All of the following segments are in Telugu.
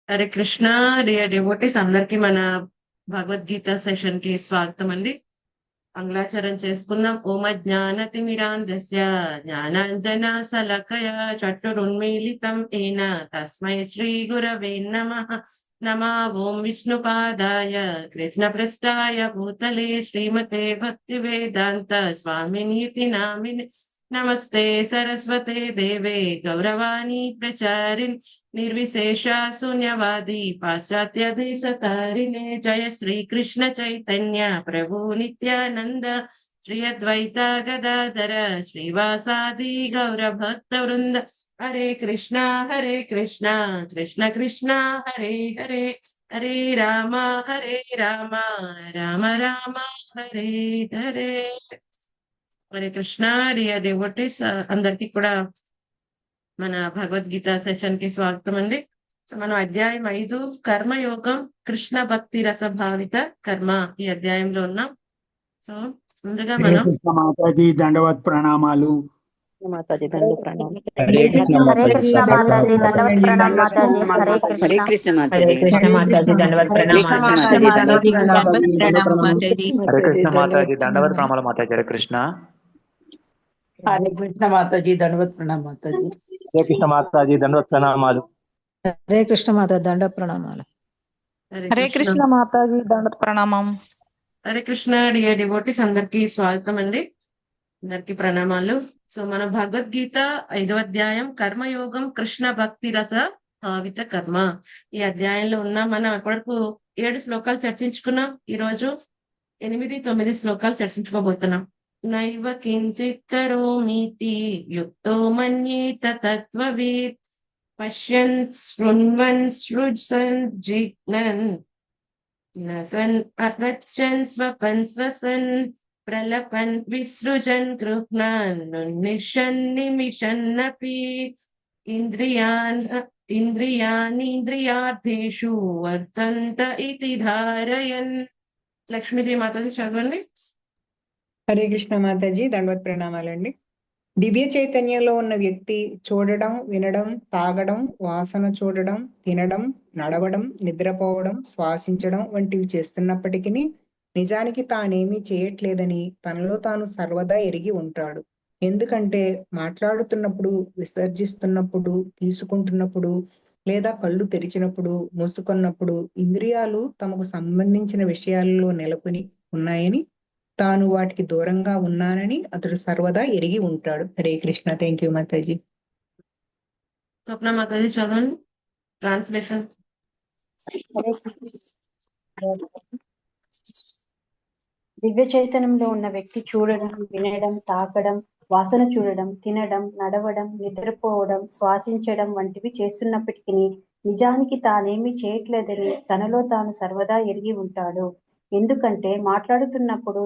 హరే కృష్ణ. డియర్ డివోటీస్ అందరికి మన భగవద్గీత సెషన్ కి స్వాగతం అండి. మంగళాచరణ చేసుకుందాం. ఓమ జ్ఞానతిమిరాంధస్య జ్ఞానాంజన శలాకయ చక్షురున్మీలితం ఏన తస్మై శ్రీ గురవే నమః. నమా ఓం విష్ణుపాదాయ కృష్ణ పృష్ఠాయ భూతలే శ్రీమతే భక్తి వేదాంత స్వామినీతి నామిని. నమస్తే సరస్వతే దేవే గౌరవాణి ప్రచారిణి నిర్విశేష శూన్యవాది పాశ్చాత్య దేశతారిణే. జయ శ్రీ కృష్ణ చైతన్య ప్రభు నిత్యానంద శ్రీ అద్వైత గదాధర శ్రీవాసాది గౌర భక్త వృంద. హరే కృష్ణ కృష్ణ కృష్ణ హరే హరే, హరే రామ రామ రామ హరే హరే. హరే కృష్ణ. డియర్ డివోటీస్ అందరికి కూడా మన భగవద్గీత సెషన్ కి స్వాగతం అండి. సో మనం అధ్యాయం 5 కర్మయోగం కృష్ణ భక్తి రసభావిత కర్మ ఈ అధ్యాయంలో ఉన్నాం. సో ముందుగా హరే మనం కృష్ణ మాతాజీ దండవత్ ప్రణామాలు. మాతాజీ దండ ప్రణామం. హరే కృష్ణ హరే మాతాజీ కృష్ణ మాతాజీ దండవత్ ప్రణామ్ మాతాజీ. హరే హరే కృష్ణ కృష్ణ హరే మాతాజీ కృష్ణ మాతాజీ దండవత్ హరే ప్రణామాలు. కృష్ణ మాతాజీ మాతాజీ దండవత్ ప్రణామం మాతాజీ. హరే కృష్ణ మాతాజీ దండవత్ ప్రణామాలు మాతాజీ. హరే కృష్ణ. హరే కృష్ణ మాతాజీ దండవత్ ప్రణామ్ మాతాజీ. హరే కృష్ణ మాతాజీ దండవత్ ప్రణామాలు. హరే కృష్ణ మాత దండ ప్రణామాలు. హరే కృష్ణ మాతాజీ దండవత్ ప్రణామం. హరే కృష్ణ. డియర్ డివోటీస్ అందరికి స్వాగతం అండి, అందరికి ప్రణామాలు. సో మన భగవద్గీత 5వ అధ్యాయం కర్మయోగం కృష్ణ భక్తి రస భావిత కర్మ ఈ అధ్యాయంలో ఉన్నాం. మనం ఇప్పటివరకు 7 శ్లోకాలు చర్చించుకున్నాం. ఈ రోజు 8, 9 శ్లోకాలు చర్చించుకోబోతున్నాం. నైవ కించిత్ కరోమీతి యుక్తో మన్యేత తత్వవేత్ పశ్యన్ శృణ్వన్ సృజన్ జిజ్ఞన్ నసన్ అగచ్చన్ స్వపన్ స్వసన్ ప్రలపన్ విసృజన్ గృహ్ణాన్ నిషన్ నిమిషన్నపి ఇంద్రియాణీంద్రియార్థేషు వర్తంత ఇతి ధారయన్. లక్ష్మీదేవి మాతాజీ చదవండి. హరే కృష్ణ మాతాజీ దండవత్ ప్రణామాలండి. దివ్య చైతన్యంలో ఉన్న వ్యక్తి చూడడం, వినడం, తాగడం, వాసన చూడడం, తినడం, నడవడం, నిద్రపోవడం, శ్వాసించడం వంటివి చేస్తున్నప్పటికీ నిజానికి తానేమీ చేయట్లేదని తనలో తాను సర్వదా ఎరిగి ఉంటాడు. ఎందుకంటే మాట్లాడుతున్నప్పుడు, విసర్జిస్తున్నప్పుడు, తీసుకుంటున్నప్పుడు లేదా కళ్ళు తెరిచినప్పుడు, మూసుకున్నప్పుడు ఇంద్రియాలు తమకు సంబంధించిన విషయాలలో నెలకొని ఉన్నాయని, తాను వాటికి దూరంగా ఉన్నానని అతడు సర్వదా ఎరిగి ఉంటాడు. హరే కృష్ణ. Thank you Mataji. స్వప్న మాతాజీ చదవండి ట్రాన్స్లేషన్. దివ్య చైతన్యంలో ఉన్న వ్యక్తి చూడడం, వినడం, తాకడం, వాసన చూడడం, తినడం, నడవడం, నిద్రపోవడం, శ్వాసించడం వంటివి చేస్తున్నప్పటికీ నిజానికి తానేమీ చేయట్లేదని తనలో తాను సర్వదా ఎరిగి ఉంటాడు. ఎందుకంటే మాట్లాడుతున్నప్పుడు,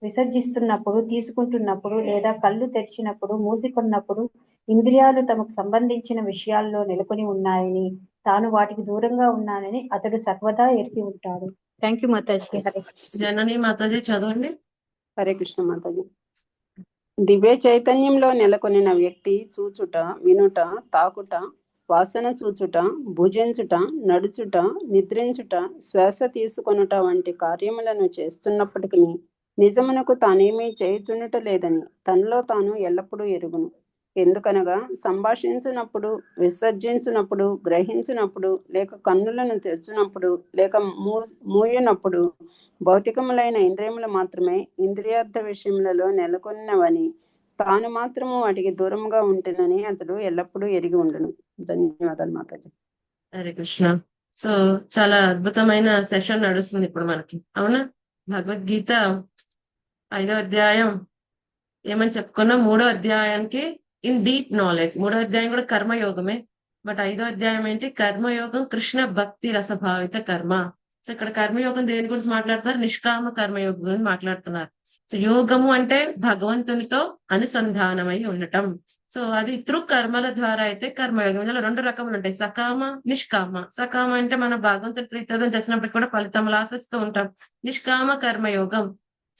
విసర్జిస్తున్నప్పుడు, తీసుకుంటున్నప్పుడు లేదా కళ్ళు తెరిచినప్పుడు, మూసుకున్నప్పుడు ఇంద్రియాలు తమకు సంబంధించిన విషయాల్లో నెలకొని ఉన్నాయని, తాను వాటికి దూరంగా ఉన్నానని అతడు సర్వదా ఎరిగి ఉంటాడు. Thank you Mataji. హరే జనని మాతాజీ చదవండి. హరే కృష్ణ మాతాజీ. దివ్య చైతన్యంలో నెలకొనిన వ్యక్తి చూచుట, వినుట, తాకుట, వాసన చూచుట, భుజించుట, నడుచుట, నిద్రించుట, శ్వాస తీసుకొనుట వంటి కార్యములను చేస్తున్నప్పటికీ నిజమునకు తానేమీ చేయుచునుట లేదని తనలో తాను ఎల్లప్పుడూ ఎరుగును. ఎందుకనగా సంభాషించినప్పుడు, విసర్జించినప్పుడు, గ్రహించినప్పుడు, లేక కన్నులను తెరిచినప్పుడు, లేక మూయనప్పుడు భౌతికములైన ఇంద్రియములు మాత్రమే ఇంద్రియార్థ విషయములలో నెలకొన్నవని, తాను మాత్రము వాటికి దూరంగా ఉంటునని అతడు ఎల్లప్పుడూ ఎరిగి ఉండును. ధన్యవాదాలు మాతాజీ. హరే కృష్ణ. సో చాలా అద్భుతమైన సెషన్ నడుస్తుంది ఇప్పుడు మనకి, అవునా? భగవద్గీత 5వ అధ్యాయం ఏమని చెప్పుకున్నా, 3వ అధ్యాయానికి ఇన్ డీప్ నాలెడ్జ్. 3వ అధ్యాయం కూడా కర్మయోగమే, బట్ 5వ అధ్యాయం ఏంటి? కర్మయోగం కృష్ణ భక్తి రసభావిత కర్మ. సో ఇక్కడ కర్మయోగం దేని గురించి మాట్లాడతారు? నిష్కామ కర్మయోగం గురించి మాట్లాడుతున్నారు. సో యోగము అంటే భగవంతునితో అనుసంధానమై ఉండటం. సో అది త్రూ కర్మల ద్వారా అయితే కర్మయోగం. ఇందులో 2 రకములు ఉంటాయి, సకామ, నిష్కామ. సకామ అంటే మనం భగవంతుని ప్రీతితో చేసినప్పటికీ కూడా ఫలితం ఆశిస్తూ ఉంటాం. నిష్కామ కర్మయోగం.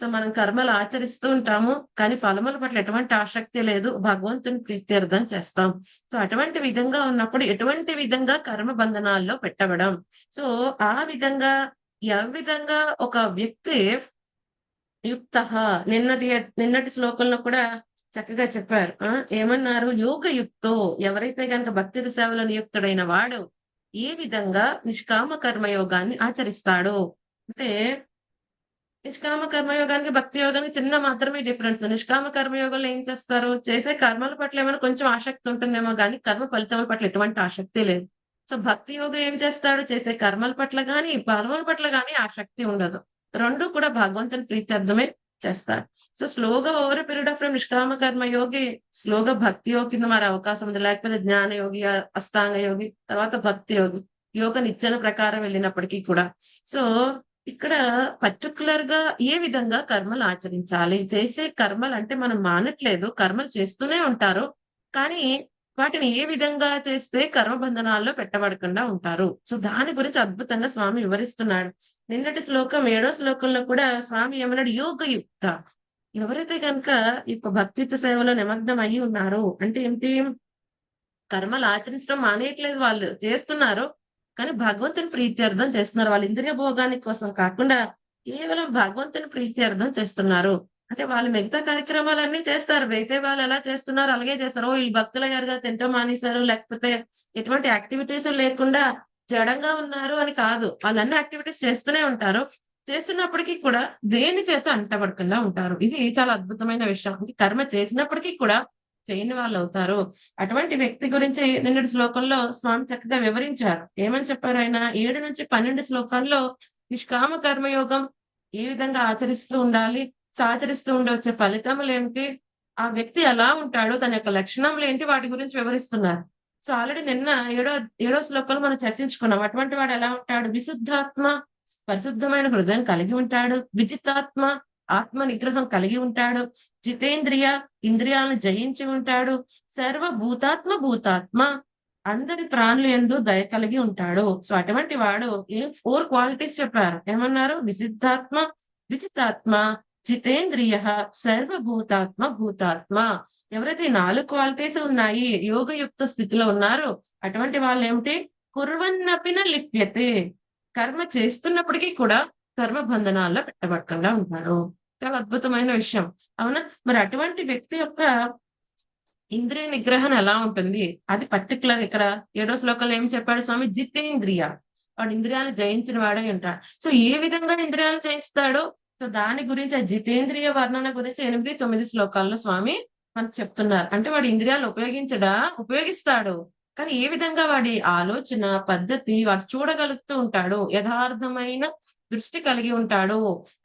సో మనం కర్మలు ఆచరిస్తూ ఉంటాము, కానీ ఫలముల పట్ల ఎటువంటి ఆసక్తి లేదు, భగవంతుని ప్రీత్యర్థం చేస్తాం. సో అటువంటి విధంగా ఉన్నప్పుడు ఎటువంటి విధంగా కర్మ బంధనాల్లో పెట్టబడం. సో ఆ విధంగా ఏ విధంగా ఒక వ్యక్తి యుక్త, నిన్నటి శ్లోకంలో కూడా చక్కగా చెప్పారు. ఏమన్నారు? యోగయుక్తో, ఎవరైతే గనక భక్తి సేవలో నియుక్తుడైన వాడు ఏ విధంగా నిష్కామ కర్మయోగాన్ని ఆచరిస్తాడు అంటే, నిష్కామ కర్మయోగానికి భక్తి యోగానికి చిన్న మాత్రమే డిఫరెన్స్. నిష్కామ కర్మయోగంలో ఏం చేస్తారు? చేసే కర్మల పట్ల ఏమైనా కొంచెం ఆసక్తి ఉంటుందేమో కానీ కర్మ ఫలితముల పట్ల ఎటువంటి ఆసక్తి లేదు. సో భక్తి యోగం ఏం చేస్తాడు? చేసే కర్మల పట్ల గాని ఫలముల పట్ల గాని ఆసక్తి ఉండదు. రెండు కూడా భగవంతుని ప్రీత్యర్థమే చేస్తారు. సో స్లోగా ఓవర్ పీరియడ్ ఆఫ్ టైం నిష్కామ కర్మ యోగి స్లోగా భక్తి యోగి కింద మారే అవకాశం ఉంది. లేకపోతే జ్ఞాన యోగి, అష్టాంగ యోగి, తర్వాత భక్తి యోగి, యోగ నిచ్చెన ప్రకారం వెళ్ళినప్పటికీ కూడా. సో ఇక్కడ పర్టికులర్ గా ఏ విధంగా కర్మలు ఆచరించాలి, చేసే కర్మలు అంటే మనం మానట్లేదు, కర్మలు చేస్తూనే ఉంటారు, కానీ వాటిని ఏ విధంగా చేస్తే కర్మబంధనాల్లో పెట్టబడకుండా ఉంటారు. సో దాని గురించి అద్భుతంగా స్వామి వివరిస్తున్నాడు. నిన్నటి శ్లోకం 7వ శ్లోకంలో కూడా స్వామి ఏమన్నాడు? యోగయుక్త, ఎవరైతే కనుక ఈ భక్తిత్వ సేవలో నిమగ్నం అయ్యి ఉన్నారు అంటే ఏంటి? కర్మలు ఆచరించడం మానేయట్లేదు, వాళ్ళు చేస్తున్నారు, కానీ భగవంతుని ప్రీత్యర్థం చేస్తున్నారు. వాళ్ళ ఇంద్రియ భోగానికి కోసం కాకుండా కేవలం భగవంతుని ప్రీత్యర్థం చేస్తున్నారు. అంటే వాళ్ళు మిగతా కార్యక్రమాలన్నీ చేస్తారు, మిగతా వాళ్ళు ఎలా చేస్తున్నారు అలాగే చేస్తారు. వీళ్ళు భక్తులు అయ్యారు కదా, తింటం మానేశారు, లేకపోతే ఎటువంటి యాక్టివిటీస్ లేకుండా జడంగా ఉన్నారు అని కాదు. వాళ్ళన్ని యాక్టివిటీస్ చేస్తూనే ఉంటారు. చేస్తున్నప్పటికీ కూడా దేని చేత అంటబడకుండా ఉంటారు. ఇది చాలా అద్భుతమైన విషయం. కర్మ చేసినప్పటికీ కూడా చేయని వాళ్ళు అవుతారు. అటువంటి వ్యక్తి గురించి నిన్నటి శ్లోకంలో స్వామి చక్కగా వివరించారు. ఏమని చెప్పారు ఆయన? 7 నుంచి 12 శ్లోకాల్లో నిష్కామ కర్మయోగం ఏ విధంగా ఆచరిస్తూ ఉండాలి, ఆచరిస్తూ ఉండే వచ్చే ఫలితములు ఏమిటి, ఆ వ్యక్తి ఎలా ఉంటాడు, తన యొక్క లక్షణములు ఏంటి, వాటి గురించి వివరిస్తున్నారు. సో ఆల్రెడీ నిన్న 7వ శ్లోకంలో మనం చర్చించుకున్నాం. అటువంటి వాడు ఎలా ఉంటాడు? విశుద్ధాత్మ, పరిశుద్ధమైన హృదయం కలిగి ఉంటాడు. విజితాత్మ, ఆత్మ నిగ్రహం కలిగి ఉంటాడు. జితేంద్రియ, ఇంద్రియాలను జయించి ఉంటాడు. సర్వభూతాత్మ భూతాత్మ, అందరి ప్రాణులు యందు దయ కలిగి ఉంటాడు. సో అటువంటి వాడు 4 క్వాలిటీస్ చెప్పారు. ఏమన్నారు? విసిద్ధాత్మ, విజితాత్మ, జితేంద్రియ, సర్వభూతాత్మ భూతాత్మ. ఎవరైతే 4 క్వాలిటీస్ ఉన్నాయి, యోగయుక్త స్థితిలో ఉన్నారో అటువంటి వాళ్ళు ఏమిటి? కుర్వన్నపిన లిప్యతే, కర్మ చేస్తున్నప్పటికీ కూడా కర్మ బంధనాల్లో పెట్టబడకుండా ఉంటాడు. చాలా అద్భుతమైన విషయం, అవునా? మరి అటువంటి వ్యక్తి యొక్క ఇంద్రియ నిగ్రహం ఎలా ఉంటుంది? అది పర్టికులర్ ఇక్కడ 7వ శ్లోకంలో ఏమి చెప్పాడు స్వామి? జితేంద్రియ, వాడు ఇంద్రియాలను జయించిన వాడే ఉంటాడు. సో ఏ విధంగా ఇంద్రియాలను జయిస్తాడు? సో దాని గురించి ఆ జితేంద్రియ వర్ణన గురించి 8, 9 శ్లోకాల్లో స్వామి మనకు చెప్తున్నారు. అంటే వాడు ఇంద్రియాలు ఉపయోగిస్తాడు, కానీ ఏ విధంగా వాడి ఆలోచన పద్ధతి వాడు చూడగలుగుతూ ఉంటాడు, యథార్థమైన దృష్టి కలిగి ఉంటాడు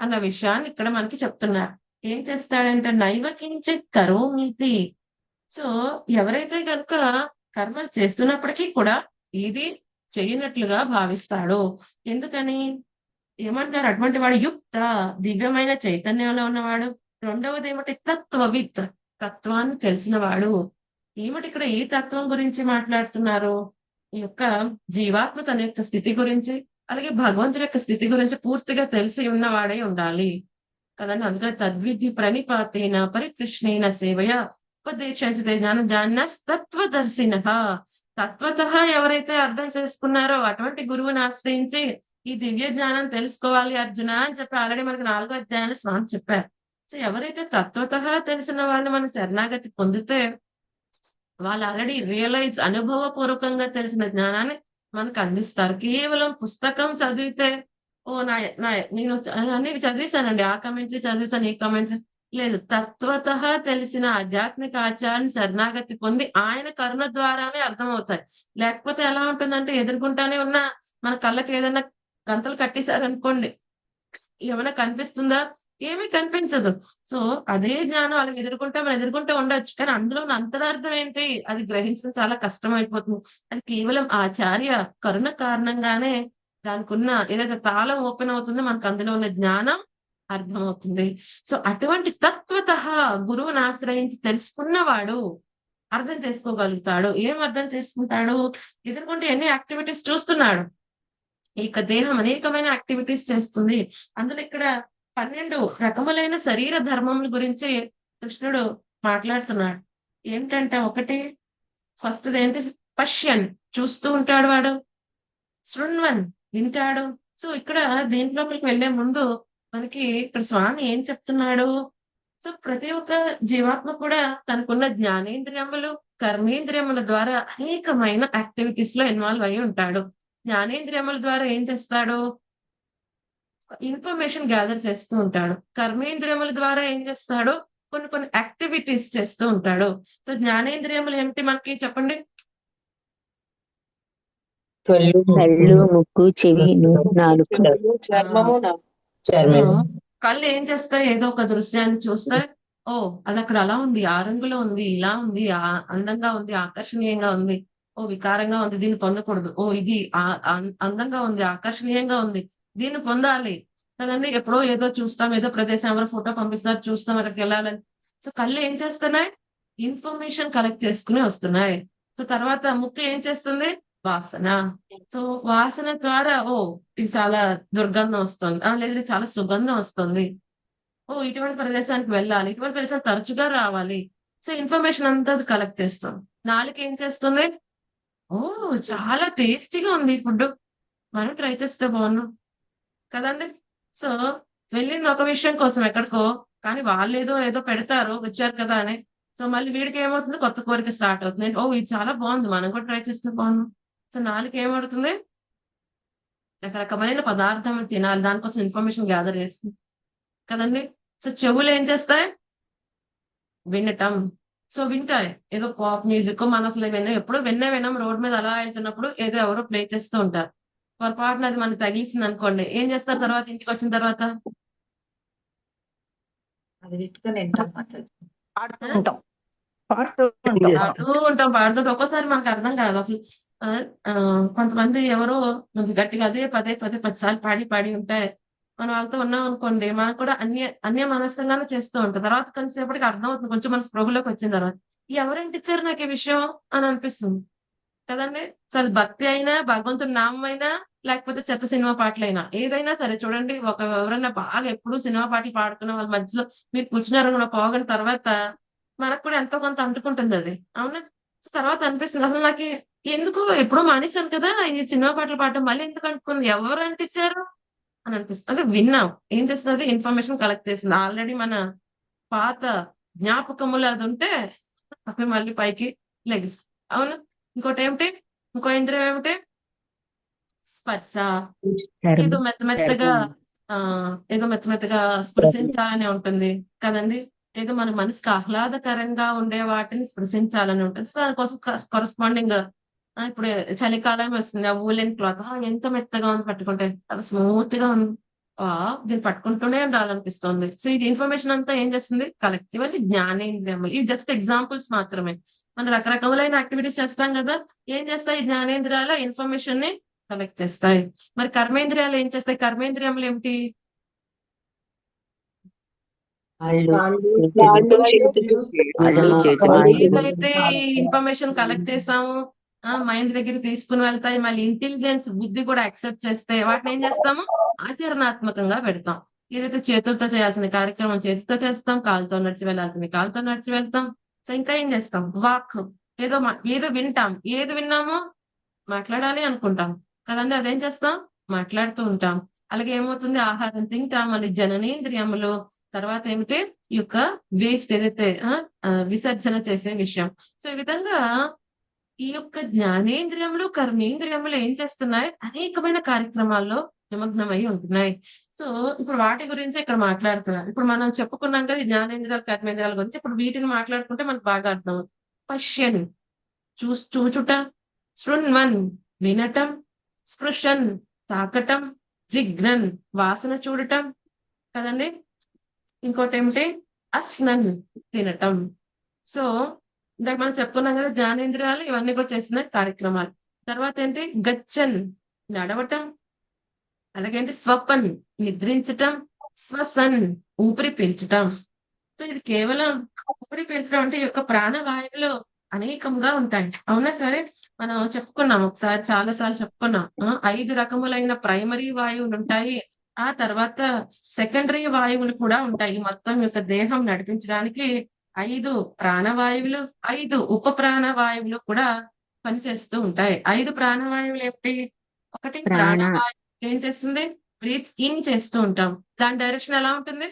అన్న విషయాన్ని ఇక్కడ మనకి చెప్తున్నారు. ఏం చేస్తాడంటే నైవకించిత్ కరోమితి. సో ఎవరైతే గనుక కర్మలు చేస్తున్నప్పటికీ కూడా ఇది చేయనట్లుగా భావిస్తాడు. ఎందుకని? ఏమంటారు? అటువంటి వాడు యుక్త, దివ్యమైన చైతన్యంలో ఉన్నవాడు. రెండవది ఏమంటే తత్వవిత్, తత్వాన్ని తెలిసిన వాడు. ఏమిటి ఇక్కడ ఏ తత్వం గురించి మాట్లాడుతున్నారు? ఈ యొక్క జీవాత్మ తన యొక్క స్థితి గురించి, అలాగే భగవంతుడి యొక్క స్థితి గురించి పూర్తిగా తెలిసి ఉన్నవాడై ఉండాలి కదండి. అందుకని తద్విధి ప్రణిపాతేన పరికృష్ణేన సేవయ ఉపదేశించితే జాన తత్వదర్శిన, తత్వత ఎవరైతే అర్థం చేసుకున్నారో అటువంటి గురువుని ఆశ్రయించి ఈ దివ్య జ్ఞానం తెలుసుకోవాలి అర్జున అని చెప్పి ఆల్రెడీ మనకు 4వ అధ్యాయాన్ని స్వామి చెప్పారు. సో ఎవరైతే తత్వత తెలిసిన వాళ్ళు మనం శరణాగతి పొందితే వాళ్ళు ఆల్రెడీ రియలైజ్, అనుభవపూర్వకంగా తెలిసిన జ్ఞానాన్ని మనకు అందిస్తారు. కేవలం పుస్తకం చదివితే నేను అన్ని చదివేశానండి, ఆ కమెంటరీ చదివేశాను, ఈ కమెంటరీ లేదు. తత్వత తెలిసిన ఆధ్యాత్మిక ఆచారాన్ని శరణాగతి పొంది ఆయన కరుణ ద్వారానే అర్థమవుతాయి. లేకపోతే ఎలా ఉంటుందంటే ఎదుర్కొంటానే ఉన్న మన కళ్ళకి ఏదైనా గంతలు కట్టేశారనుకోండి, ఏమైనా కనిపిస్తుందా? ఏమీ కనిపించదు. సో అదే జ్ఞానం వాళ్ళకి మనం ఎదుర్కొంటే ఉండొచ్చు, కానీ అందులో ఉన్న అంతరార్థం ఏంటి అది గ్రహించడం చాలా కష్టం అయిపోతుంది. అది కేవలం ఆచార్య కరుణ కారణంగానే దానికి ఉన్న ఏదైతే తాళం ఓపెన్ అవుతుందో మనకు అందులో ఉన్న జ్ఞానం అర్థమవుతుంది. సో అటువంటి తత్వత గురువుని ఆశ్రయించి తెలుసుకున్నవాడు అర్థం చేసుకోగలుగుతాడు. ఏం అర్థం చేసుకుంటాడు? ఎదుర్కొంటే ఎన్ని యాక్టివిటీస్ చూస్తున్నాడు, ఇక దేహం అనేకమైన యాక్టివిటీస్ చేస్తుంది. అందులో ఇక్కడ 12 రకములైన శరీర ధర్మముల గురించి కృష్ణుడు మాట్లాడుతున్నాడు. ఏమిటంటే ఒకటి ఫస్ట్ ఏంటి, పశ్యన్ చూస్తూ ఉంటాడు వాడు, శృణ్వన్ వింటాడు. సో ఇక్కడ దీంట్లోకి వెళ్లే ముందు మనకి ఇక్కడ స్వామి ఏం చెప్తున్నాడు, సో ప్రతి ఒక్క జీవాత్మ కూడా తనకున్న జ్ఞానేంద్రియములు కర్మేంద్రియముల ద్వారా అనేకమైన యాక్టివిటీస్ లో ఇన్వాల్వ్ అయి ఉంటాడు. జ్ఞానేంద్రియముల ద్వారా ఏం చేస్తాడు, ఇన్ఫర్మేషన్ గ్యాదర్ చేస్తూ ఉంటాడు. కర్మేంద్రియముల ద్వారా ఏం చేస్తాడు, కొన్ని కొన్ని యాక్టివిటీస్ చేస్తూ ఉంటాడు. సో జ్ఞానేంద్రియములు ఏమిటి మనకి చెప్పండి? కళ్ళు, ముక్కు, చెవి, నాలుక, సో కళ్ళు ఏం చేస్తాయి, ఏదో ఒక దృశ్యాన్ని చూస్తే ఓ అది అక్కడ అలా ఉంది, ఆ రంగులో ఉంది, ఇలా ఉంది, అందంగా ఉంది, ఆకర్షణీయంగా ఉంది, ఓ వికారంగా ఉంది, దీన్ని పొందకూడదు, ఓ ఇది అందంగా ఉంది, ఆకర్షణీయంగా ఉంది, దీన్ని పొందాలి కదండి. ఎప్పుడో ఏదో చూస్తాం, ఏదో ప్రదేశం ఎవరో ఫోటో పంపిస్తారు, చూస్తాం అక్కడికి వెళ్ళాలని. సో కళ్ళు ఏం చేస్తున్నాయి, ఇన్ఫర్మేషన్ కలెక్ట్ చేసుకుని వస్తున్నాయి. సో తర్వాత ముక్కు ఏం చేస్తుంది, వాసన. సో వాసన ద్వారా ఓ ఇది చాలా దుర్గంధం వస్తుంది, లేదా ఇది చాలా సుగంధం వస్తుంది, ఓ ఇటువంటి ప్రదేశానికి వెళ్ళాలి, ఇటువంటి ప్రదేశానికి తరచుగా రావాలి. సో ఇన్ఫర్మేషన్ అంతా కలెక్ట్ చేస్తాం. నాలుక ఏం చేస్తుంది, ఓ చాలా టేస్టీగా ఉంది ఈ ఫుడ్, మనం ట్రై చేస్తే బాగున్నాం కదండి. సో వెళ్ళింది ఒక విషయం కోసం ఎక్కడికో, కానీ వాళ్ళు ఏదో పెడతారు వచ్చారు కదా అని. సో మళ్ళీ వీడికి ఏమవుతుంది, కొత్త కోరిక స్టార్ట్ అవుతుంది, ఓ ఇది చాలా బాగుంది, మనం కూడా ట్రై చేస్తే బాగున్నాం. సో నాలుక ఏమవుతుంది, రకరకమైన పదార్థం తినాలి, దానికోసం ఇన్ఫర్మేషన్ గ్యాదర్ చేస్తుంది కదండి. సో చెవులు ఏం చేస్తాయి, వినటం. సో వింటాయి, ఏదో పాప్ మ్యూజిక్ మన అసలు ఎప్పుడు వినం, రోడ్ మీద అలా వెళ్తున్నప్పుడు ఏదో ఎవరో ప్లే చేస్తూ ఉంటారు, పొరపాటున అది మనకి తగిలిసింది అనుకోండి, ఏం చేస్తారు తర్వాత, ఇంటికి వచ్చిన తర్వాత అది పెట్టుకొని వింటాం మాతాజీ. పాడుతుంటాం. ఒక్కోసారి మనకు అర్థం కాదు అసలు. కొంతమంది ఎవరో గట్టిగా అదే పదే 10 సార్లు పాడి ఉంటాయి, మనం వాళ్ళతో ఉన్నాం అనుకోండి, మనకు కూడా అన్య మనస్కంగానే చేస్తూ ఉంటాం. తర్వాత కొంతసేపటికి అర్థం అవుతుంది, కొంచెం మన స్పృహలోకి వచ్చిన తర్వాత ఎవరంటిచ్చారు నాకు ఈ విషయం అని అనిపిస్తుంది కదండి. సో అది భక్తి అయినా, భగవంతుడి నామం అయినా, లేకపోతే చెత్త సినిమా పాటలైనా, ఏదైనా సరే చూడండి, ఎవరైనా బాగా ఎప్పుడు సినిమా పాటలు పాడుకున్న వాళ్ళ మధ్యలో మీరు కూర్చున్నారనుకున్న పోగొని తర్వాత మనకు కూడా ఎంతో కొంత అంటుకుంటుంది అది, అవునా. సో తర్వాత అనిపిస్తుంది అసలు నాకు ఎందుకు ఎప్పుడో మానేశాను కదా ఈ సినిమా పాటలు పాడటం, మళ్ళీ ఎందుకు అంటుకుంది, ఎవరు అంటించారు అని అనిపిస్తుంది. అదే విన్నాం, ఏం చేస్తుంది, ఇన్ఫర్మేషన్ కలెక్ట్ చేసింది, ఆల్రెడీ మన పాత జ్ఞాపకములు అది ఉంటే అవి మళ్ళీ పైకి లెగిస్తుంది, అవును. ఇంకోటి ఏమిటి, ఇంకో ఇంద్రియం ఏమిటి, స్పర్శ. ఏదో మెత్తమెత్తగా ఏదో మెత్తమెత్తగా స్పృశించాలని ఉంటుంది కదండి, ఏదో మన మనసుకి ఆహ్లాదకరంగా ఉండే వాటిని స్పృశించాలని ఉంటుంది. సో దానికోసం కరస్పాండింగ్ ఇప్పుడు చలికాలం వస్తుంది, ఆ వూలెన్ క్లాత్ ఎంత మెత్తగా ఉంది, పట్టుకుంటే చాలా స్మూత్ గా ఉంది, దీన్ని పట్టుకుంటూనే ఉండాలనిపిస్తుంది. సో ఇది ఇన్ఫర్మేషన్ అంతా ఏం చేస్తుంది, కలెక్టివ్ అని జ్ఞానేంద్రియములు. ఇవి జస్ట్ ఎగ్జాంపుల్స్ మాత్రమే. మనం రకరకములైన యాక్టివిటీస్ చేస్తాం కదా, ఏం చేస్తాయి జ్ఞానేంద్రియాల ఇన్ఫర్మేషన్ ని కలెక్ట్ చేస్తాయి. మరి కర్మేంద్రియాలు ఏం చేస్తాయి, కర్మేంద్రియములు ఏమిటి, ఏదైతే ఇన్ఫర్మేషన్ కలెక్ట్ చేసామో మైండ్ దగ్గర తీసుకుని వెళ్తాయి, మళ్ళీ ఇంటెలిజెన్స్ బుద్ధి కూడా యాక్సెప్ట్ చేస్తే వాటిని ఏం చేస్తాము, ఆచరణాత్మకంగా పెడతాం. ఏదైతే చేతులతో చేయాల్సిన కార్యక్రమం చేతితో చేస్తాం, కాలుతో నడిచి వెళ్ళాల్సిన కాలుతో నడిచి వెళ్తాం. సో ఇంకా ఏం చేస్తాం, వాక్, ఏదో వింటాం, ఏది విన్నామో మాట్లాడాలి అనుకుంటాం కదండి, అదేం చేస్తాం, మాట్లాడుతూ ఉంటాం. అలాగే ఏమవుతుంది, ఆహారం తింటాం, మళ్ళీ జననేంద్రియములు, తర్వాత ఏమిటి ఈ యొక్క వేస్ట్ ఏదైతే విసర్జన చేసే విషయం. సో ఈ విధంగా ఈ యొక్క జ్ఞానేంద్రియములు కర్మేంద్రియములు ఏం చేస్తున్నాయి, అనేకమైన కార్యక్రమాల్లో నిమగ్నమై ఉంటున్నాయి. సో ఇప్పుడు వాటి గురించి ఇక్కడ మాట్లాడుతున్నారు. ఇప్పుడు మనం చెప్పుకున్నాం కదా జ్ఞానేంద్రియాలు కర్మేంద్రియాల గురించి, ఇప్పుడు వీటిని మాట్లాడుకుంటే మనకు బాగా అర్థం. పశ్యన్ చూచుట, శృణ్వన్ వినటం, స్పృశన్ తాకటం, జిఘ్నన్ వాసన చూడటం కదండి. ఇంకోటి ఏమిటి, అస్నన్ తినటం. సో ఇందాక మనం చెప్పుకున్నాం కదా జ్ఞానేంద్రియాలు ఇవన్నీ కూడా చేసిన కార్యక్రమాలు. తర్వాత ఏంటి, గచ్చన్ నడవటం, అలాగేంటి స్వపన్ నిద్రించటం, శ్వసన్ ఊపిరి పీల్చటం. సో ఇది కేవలం ఊపిరి పీల్చడం అంటే ఈ యొక్క ప్రాణవాయువులు అనేకంగా ఉంటాయి, అవునా. సరే మనం చెప్పుకున్నాం ఒకసారి, చాలా సార్లు చెప్పుకున్నాం, 5 రకములైన ప్రైమరీ వాయువులు ఉంటాయి, ఆ తర్వాత సెకండరీ వాయువులు కూడా ఉంటాయి. మొత్తం యొక్క దేహం నడిపించడానికి 5 ప్రాణవాయువులు, 5 ఉప ప్రాణవాయువులు కూడా పనిచేస్తూ ఉంటాయి. 5 ప్రాణవాయువులు ఏమిటి? ఒకటి ప్రాణవాయువు ఏం చేస్తుంది? బ్రీత్ ఇన్ చేస్తూ ఉంటాం. దాని డైరెక్షన్ ఎలా ఉంటుంది?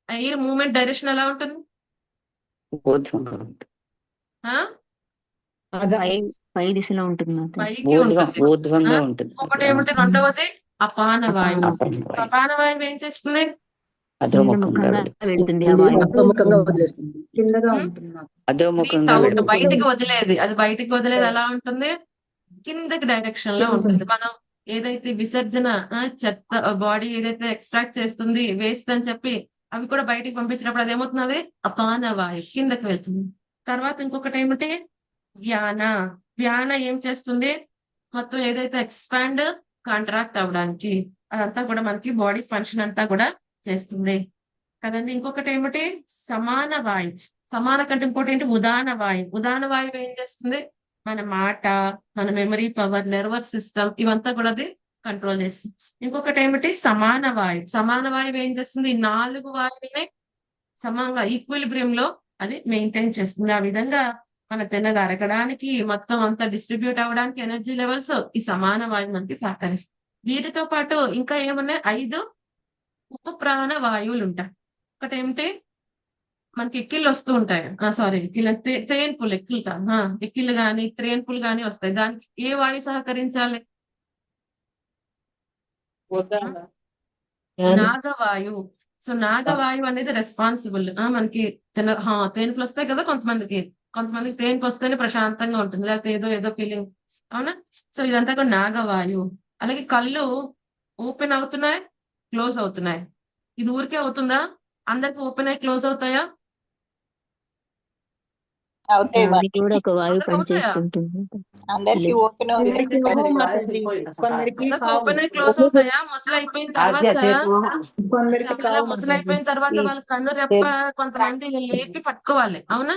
ఎయిర్ మూవ్మెంట్ డైరెక్షన్ ఎలా ఉంటుంది? ఆ? పై దిశలో ఉంటుంది మాత. పైకి ఉంటుంది. ఊర్ధ్వంగా ఆ? ఉంటుంది. ఇంకొకటి ఏమిటి? రెండవది అపాన వాయువు. అపాన వాయువు ఏం చేస్తుంది? అధోముఖంగా వెళ్తుంది ఆ వాయువు. అధోముఖంగా వదిలేస్తుంది. కిందగా ఉమ్. ఉంటుంది మాత. అధోముఖంగా అవుట్ వెళ్తుంది. బయటికి వదిలేది. అది బయటికి వదిలేది ఎలా ఉంటుంది? కిందకి డైరెక్షన్ లో ఉంటుంది. మనం ఏదైతే విసర్జన చెత్త బాడీ ఏదైతే ఎక్స్ట్రాక్ట్ చేస్తుంది వేస్ట్ అని చెప్పి అవి కూడా బయటికి పంపించినప్పుడు అదేమవుతుంది? అపాన వాయువు కిందకి వెళ్తుంది. తర్వాత ఇంకొకటి ఏమిటి? వ్యాన. వ్యాన ఏం చేస్తుంది? మొత్తం ఏదైతే ఎక్స్పాండ్ కాంట్రాక్ట్ అవడానికి అదంతా కూడా మనకి బాడీ ఫంక్షన్ అంతా కూడా చేస్తుంది కదండి. ఇంకొకటి ఏమిటి? సమాన వాయువు. సమాన కంటే ఇంకోటి ఏంటి? ఉదాన వాయువు. ఉదాన వాయువు ఏం చేస్తుంది? మన మాట, మన మెమరీ పవర్, నర్వస్ సిస్టమ్ ఇవంతా కూడా అది కంట్రోల్ చేస్తుంది. ఇంకొకటి ఏమిటి? సమాన వాయువు. సమాన వాయువు ఏం చేస్తుంది? ఈ 4 వాయువుల్ని సమంగా ఈక్విలిబ్రియం లో అది మెయింటైన్ చేస్తుంది. ఆ విధంగా మన తిన్నది అరగడానికి మొత్తం అంతా డిస్ట్రిబ్యూట్ అవ్వడానికి ఎనర్జీ లెవెల్స్ ఈ సమాన వాయువు మనకి సహకరిస్తుంది. వీటితో పాటు ఇంకా ఏమన్నాయి? 5 ఉప ప్రాణ వాయువులు ఉంటాయి. ఒకటి ఏమిటి? మనకి ఎక్కిళ్ళు వస్తూ ఉంటాయి. సారీ ఎక్కిళ్ళు త్రేన్పులు, ఎక్కిళ్ళు కాదు, ఎక్కిళ్ళు గాని త్రేన్పులు గాని వస్తాయి. దానికి ఏ వాయువు సహకరించాలి? నాగవాయువు. సో నాగవాయువు అనేది రెస్పాన్సిబుల్. మనకి తేన్పులు వస్తాయి కదా కొంతమందికి తేన్పు వస్తేనే ప్రశాంతంగా ఉంటుంది, లేకపోతే ఏదో ఏదో ఫీలింగ్. అవునా? సో ఇదంతా కూడా నాగవాయువు. అలాగే కళ్ళు ఓపెన్ అవుతున్నాయి, క్లోజ్ అవుతున్నాయి. ఇది ఊరికే అవుతుందా? అందరికి ఓపెన్ అయ్యి క్లోజ్ అవుతాయా? దానికి కూడా ఒక వాయువు అందరికి అవుతాయా? పనిచేస్తుంటుంది. అందరికి ఓపెన్ కొందరికి అవ్వవు మాతాజీ, కొందరికి అందరికి కావు, ఓపెన్ అయ్యి క్లోజ్ అవుతాయా? ముసలి అయిపోయిన తర్వాత కొందరికి చాలా కావు ముసలి మాతాజీ. అయిపోయిన తర్వాత వాళ్ళ కన్ను రెప్ప కొంతమంది లేపి పట్టుకోవాలి. అవునా?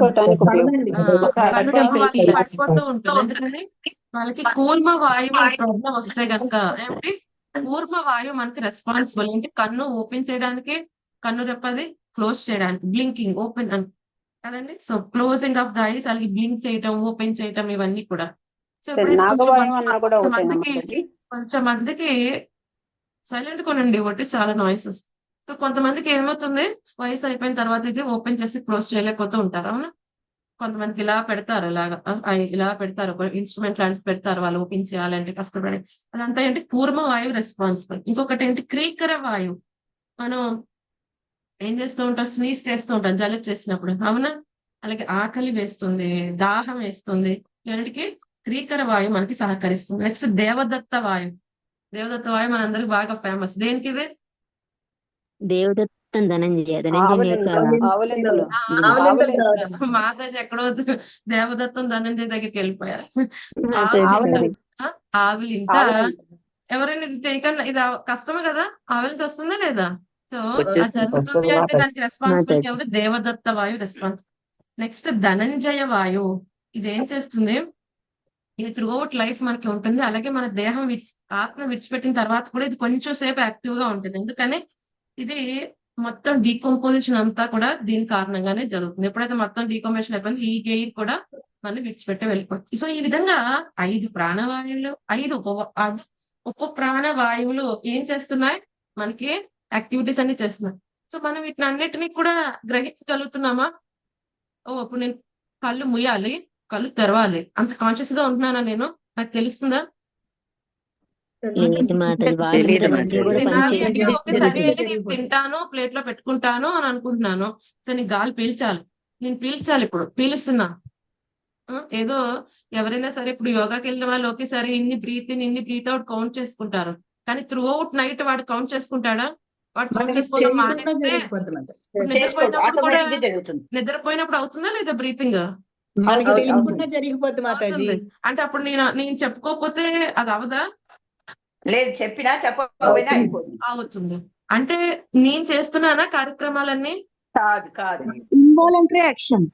పడదండి. కన్ను రెప్ప వాళ్ళకి పడిపోతూ ఉంటుంది. ఎందుకని? వాళ్ళకి కూర్మ వాయువు ప్రాబ్లం వస్తే గనక ఏమిటి? కూర్మ వాయువు మనకి రెస్పాన్సిబుల్ ఏంటి? కన్ను ఓపెన్ చేయడానికి, కన్ను రెప్పది క్లోజ్ చేయడానికి, బ్లింకింగ్ ఓపెన్ అని కదండి. So closing of the ice, అలాగే బ్లింక్ చేయటం, ఓపెన్ చేయటం ఇవన్నీ కూడా. సో ఎప్పుడైతే కొంచెం మందికి సైలెంట్ కొనండి, ఒకటి చాలా నాయిస్ వస్తుంది. సో కొంతమందికి ఏమవుతుంది? వయసు అయిపోయిన తర్వాత ఇది ఓపెన్ చేసి క్లోజ్ చేయలేకపోతూ ఉంటారు. అవునా? కొంతమందికి ఇలా పెడతారు, ఇలా పెడతారు, ఒక ఇన్స్ట్రుమెంట్ లాంటివి పెడతారు, వాళ్ళు ఓపెన్ చేయాలంటే కష్టపడి. అదంతా ఏంటి? కూర్మ వాయువు రెస్పాన్సిబుల్. ఇంకొకటి ఏంటి? క్రీకర వాయువు. మనం ఏం చేస్తూ ఉంటాం? స్నీజ్ చేస్తూ ఉంటాం జలుబు చేసినప్పుడు. అవునా? అలాగే ఆకలి వేస్తుంది, దాహం వేస్తుంది. ఇవన్నిటికి క్రీకర వాయువు మనకి సహకరిస్తుంది. నెక్స్ట్ దేవదత్త వాయువు. దేవదత్త వాయువు మనందరికి బాగా ఫేమస్. దేనికి ఇది? దేవదత్తం ధనంజయ యొక్క మాతాజీ ఎక్కడో దేవదత్తం ధనంజయ దగ్గరికి వెళ్ళిపోయారు. ఆవిలింత. ఎవరైనా ఇది చేయకుండా, ఇది కష్టమే కదా? ఆవిలింత వస్తుందా లేదా? సో అది జరుగుతుంది అంటే దానికి రెస్పాన్సిబిలిటీ ఎవరు? దేవదత్త వాయువు రెస్పాన్సిబిలిటీ. నెక్స్ట్ ధనంజయ వాయువు. ఇది ఏం చేస్తుంది? ఇది త్రూ అవుట్ లైఫ్ మనకి ఉంటుంది. అలాగే మన దేహం ఆత్మ విడిచిపెట్టిన తర్వాత కూడా ఇది కొంచెం సేపు యాక్టివ్ గా ఉంటుంది. ఎందుకని? ఇది మొత్తం డీకంపోజిషన్ అంతా కూడా దీని కారణంగానే జరుగుతుంది. ఎప్పుడైతే మొత్తం డీకంపోజిషన్ అయిపోయింది, ఈ గెయిర్ కూడా మనం విడిచిపెట్టి వెళ్ళిపోతుంది. సో ఈ విధంగా 5 ప్రాణవాయువులు, 5 ఉప ప్రాణవాయువులు ఏం చేస్తున్నాయి? మనకి యాక్టివిటీస్ అన్ని చేస్తున్నాయి. సో మనం వీటిని అన్నిటినీ కూడా గ్రహించగలుగుతున్నామా? ఇప్పుడు నేను కళ్ళు ముయ్యాలి, కళ్ళు తెరవాలి, అంత కాన్షియస్ గా ఉంటున్నానా నేను? నాకు తెలుస్తుందా? ఒకసారి నేను తింటాను, ప్లేట్ లో పెట్టుకుంటాను అని అనుకుంటున్నాను. సో నేను గాలి పీల్చాలి, నేను పీల్చాలి, ఇప్పుడు పీలుస్తున్నా. ఏదో ఎవరైనా సరే ఇప్పుడు యోగాకి వెళ్ళిన వాళ్ళు ఒకేసారి ఇన్ని బ్రీత్ ఇన్, ఇన్ని బ్రీత్ అవుట్ కౌంట్ చేసుకుంటారు. కానీ త్రూ అవుట్ నైట్ వాడు కౌంట్ చేసుకుంటాడా? వాడు కౌంట్ చేసుకోవడం మానేస్తే నిద్రపోయినప్పుడు అవుతుందా లేదా బ్రీతింగ్? అంటే అప్పుడు నేను చెప్పుకోకపోతే అది అవదా? లేదు, చెప్పినా చెప్పకపోయినా అవుతుంది. అంటే నేను చేస్తున్నానా కార్యక్రమాలన్నీ? కాదు. Involuntary action.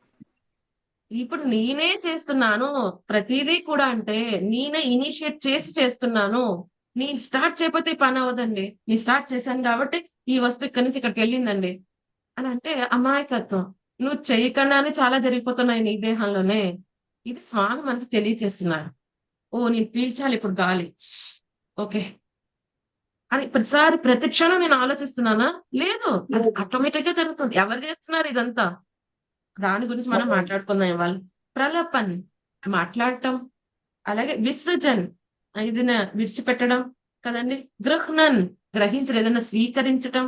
ఇప్పుడు నేనే చేస్తున్నాను ప్రతిదీ కూడా. అంటే నేనే ఇనిషియేట్ చేసి చేస్తున్నాను. నేను స్టార్ట్ చేయకపోతే ఈ పని అవ్వదండి. నేను స్టార్ట్ చేశాను కాబట్టి ఈ వస్తువు ఇక్కడి నుంచి ఇక్కడికి వెళ్ళిందండి అని అంటే అమాయకత్వం. నువ్వు చేయకుండానే చాలా జరిగిపోతున్నాయి నీ దేహంలోనే. ఇది స్వామి మనకి తెలియచేస్తున్నాడు. ఓ నేను పీల్చాలి ఇప్పుడు గాలి, ఓకే అని ప్రతిసారి ప్రతి క్షణం నేను ఆలోచిస్తున్నానా? లేదు, అది ఆటోమేటిక్ గా జరుగుతుంది. ఎవరు చేస్తున్నారు ఇదంతా? దాని గురించి మనం మాట్లాడుకుందాం ఇవాళ. ప్రలపన్ మాట్లాడటం, అలాగే విసృజన్ ఇది విడిచిపెట్టడం కదండి. గృహ్ణన్ గ్రహించడం, ఏదైనా స్వీకరించటం.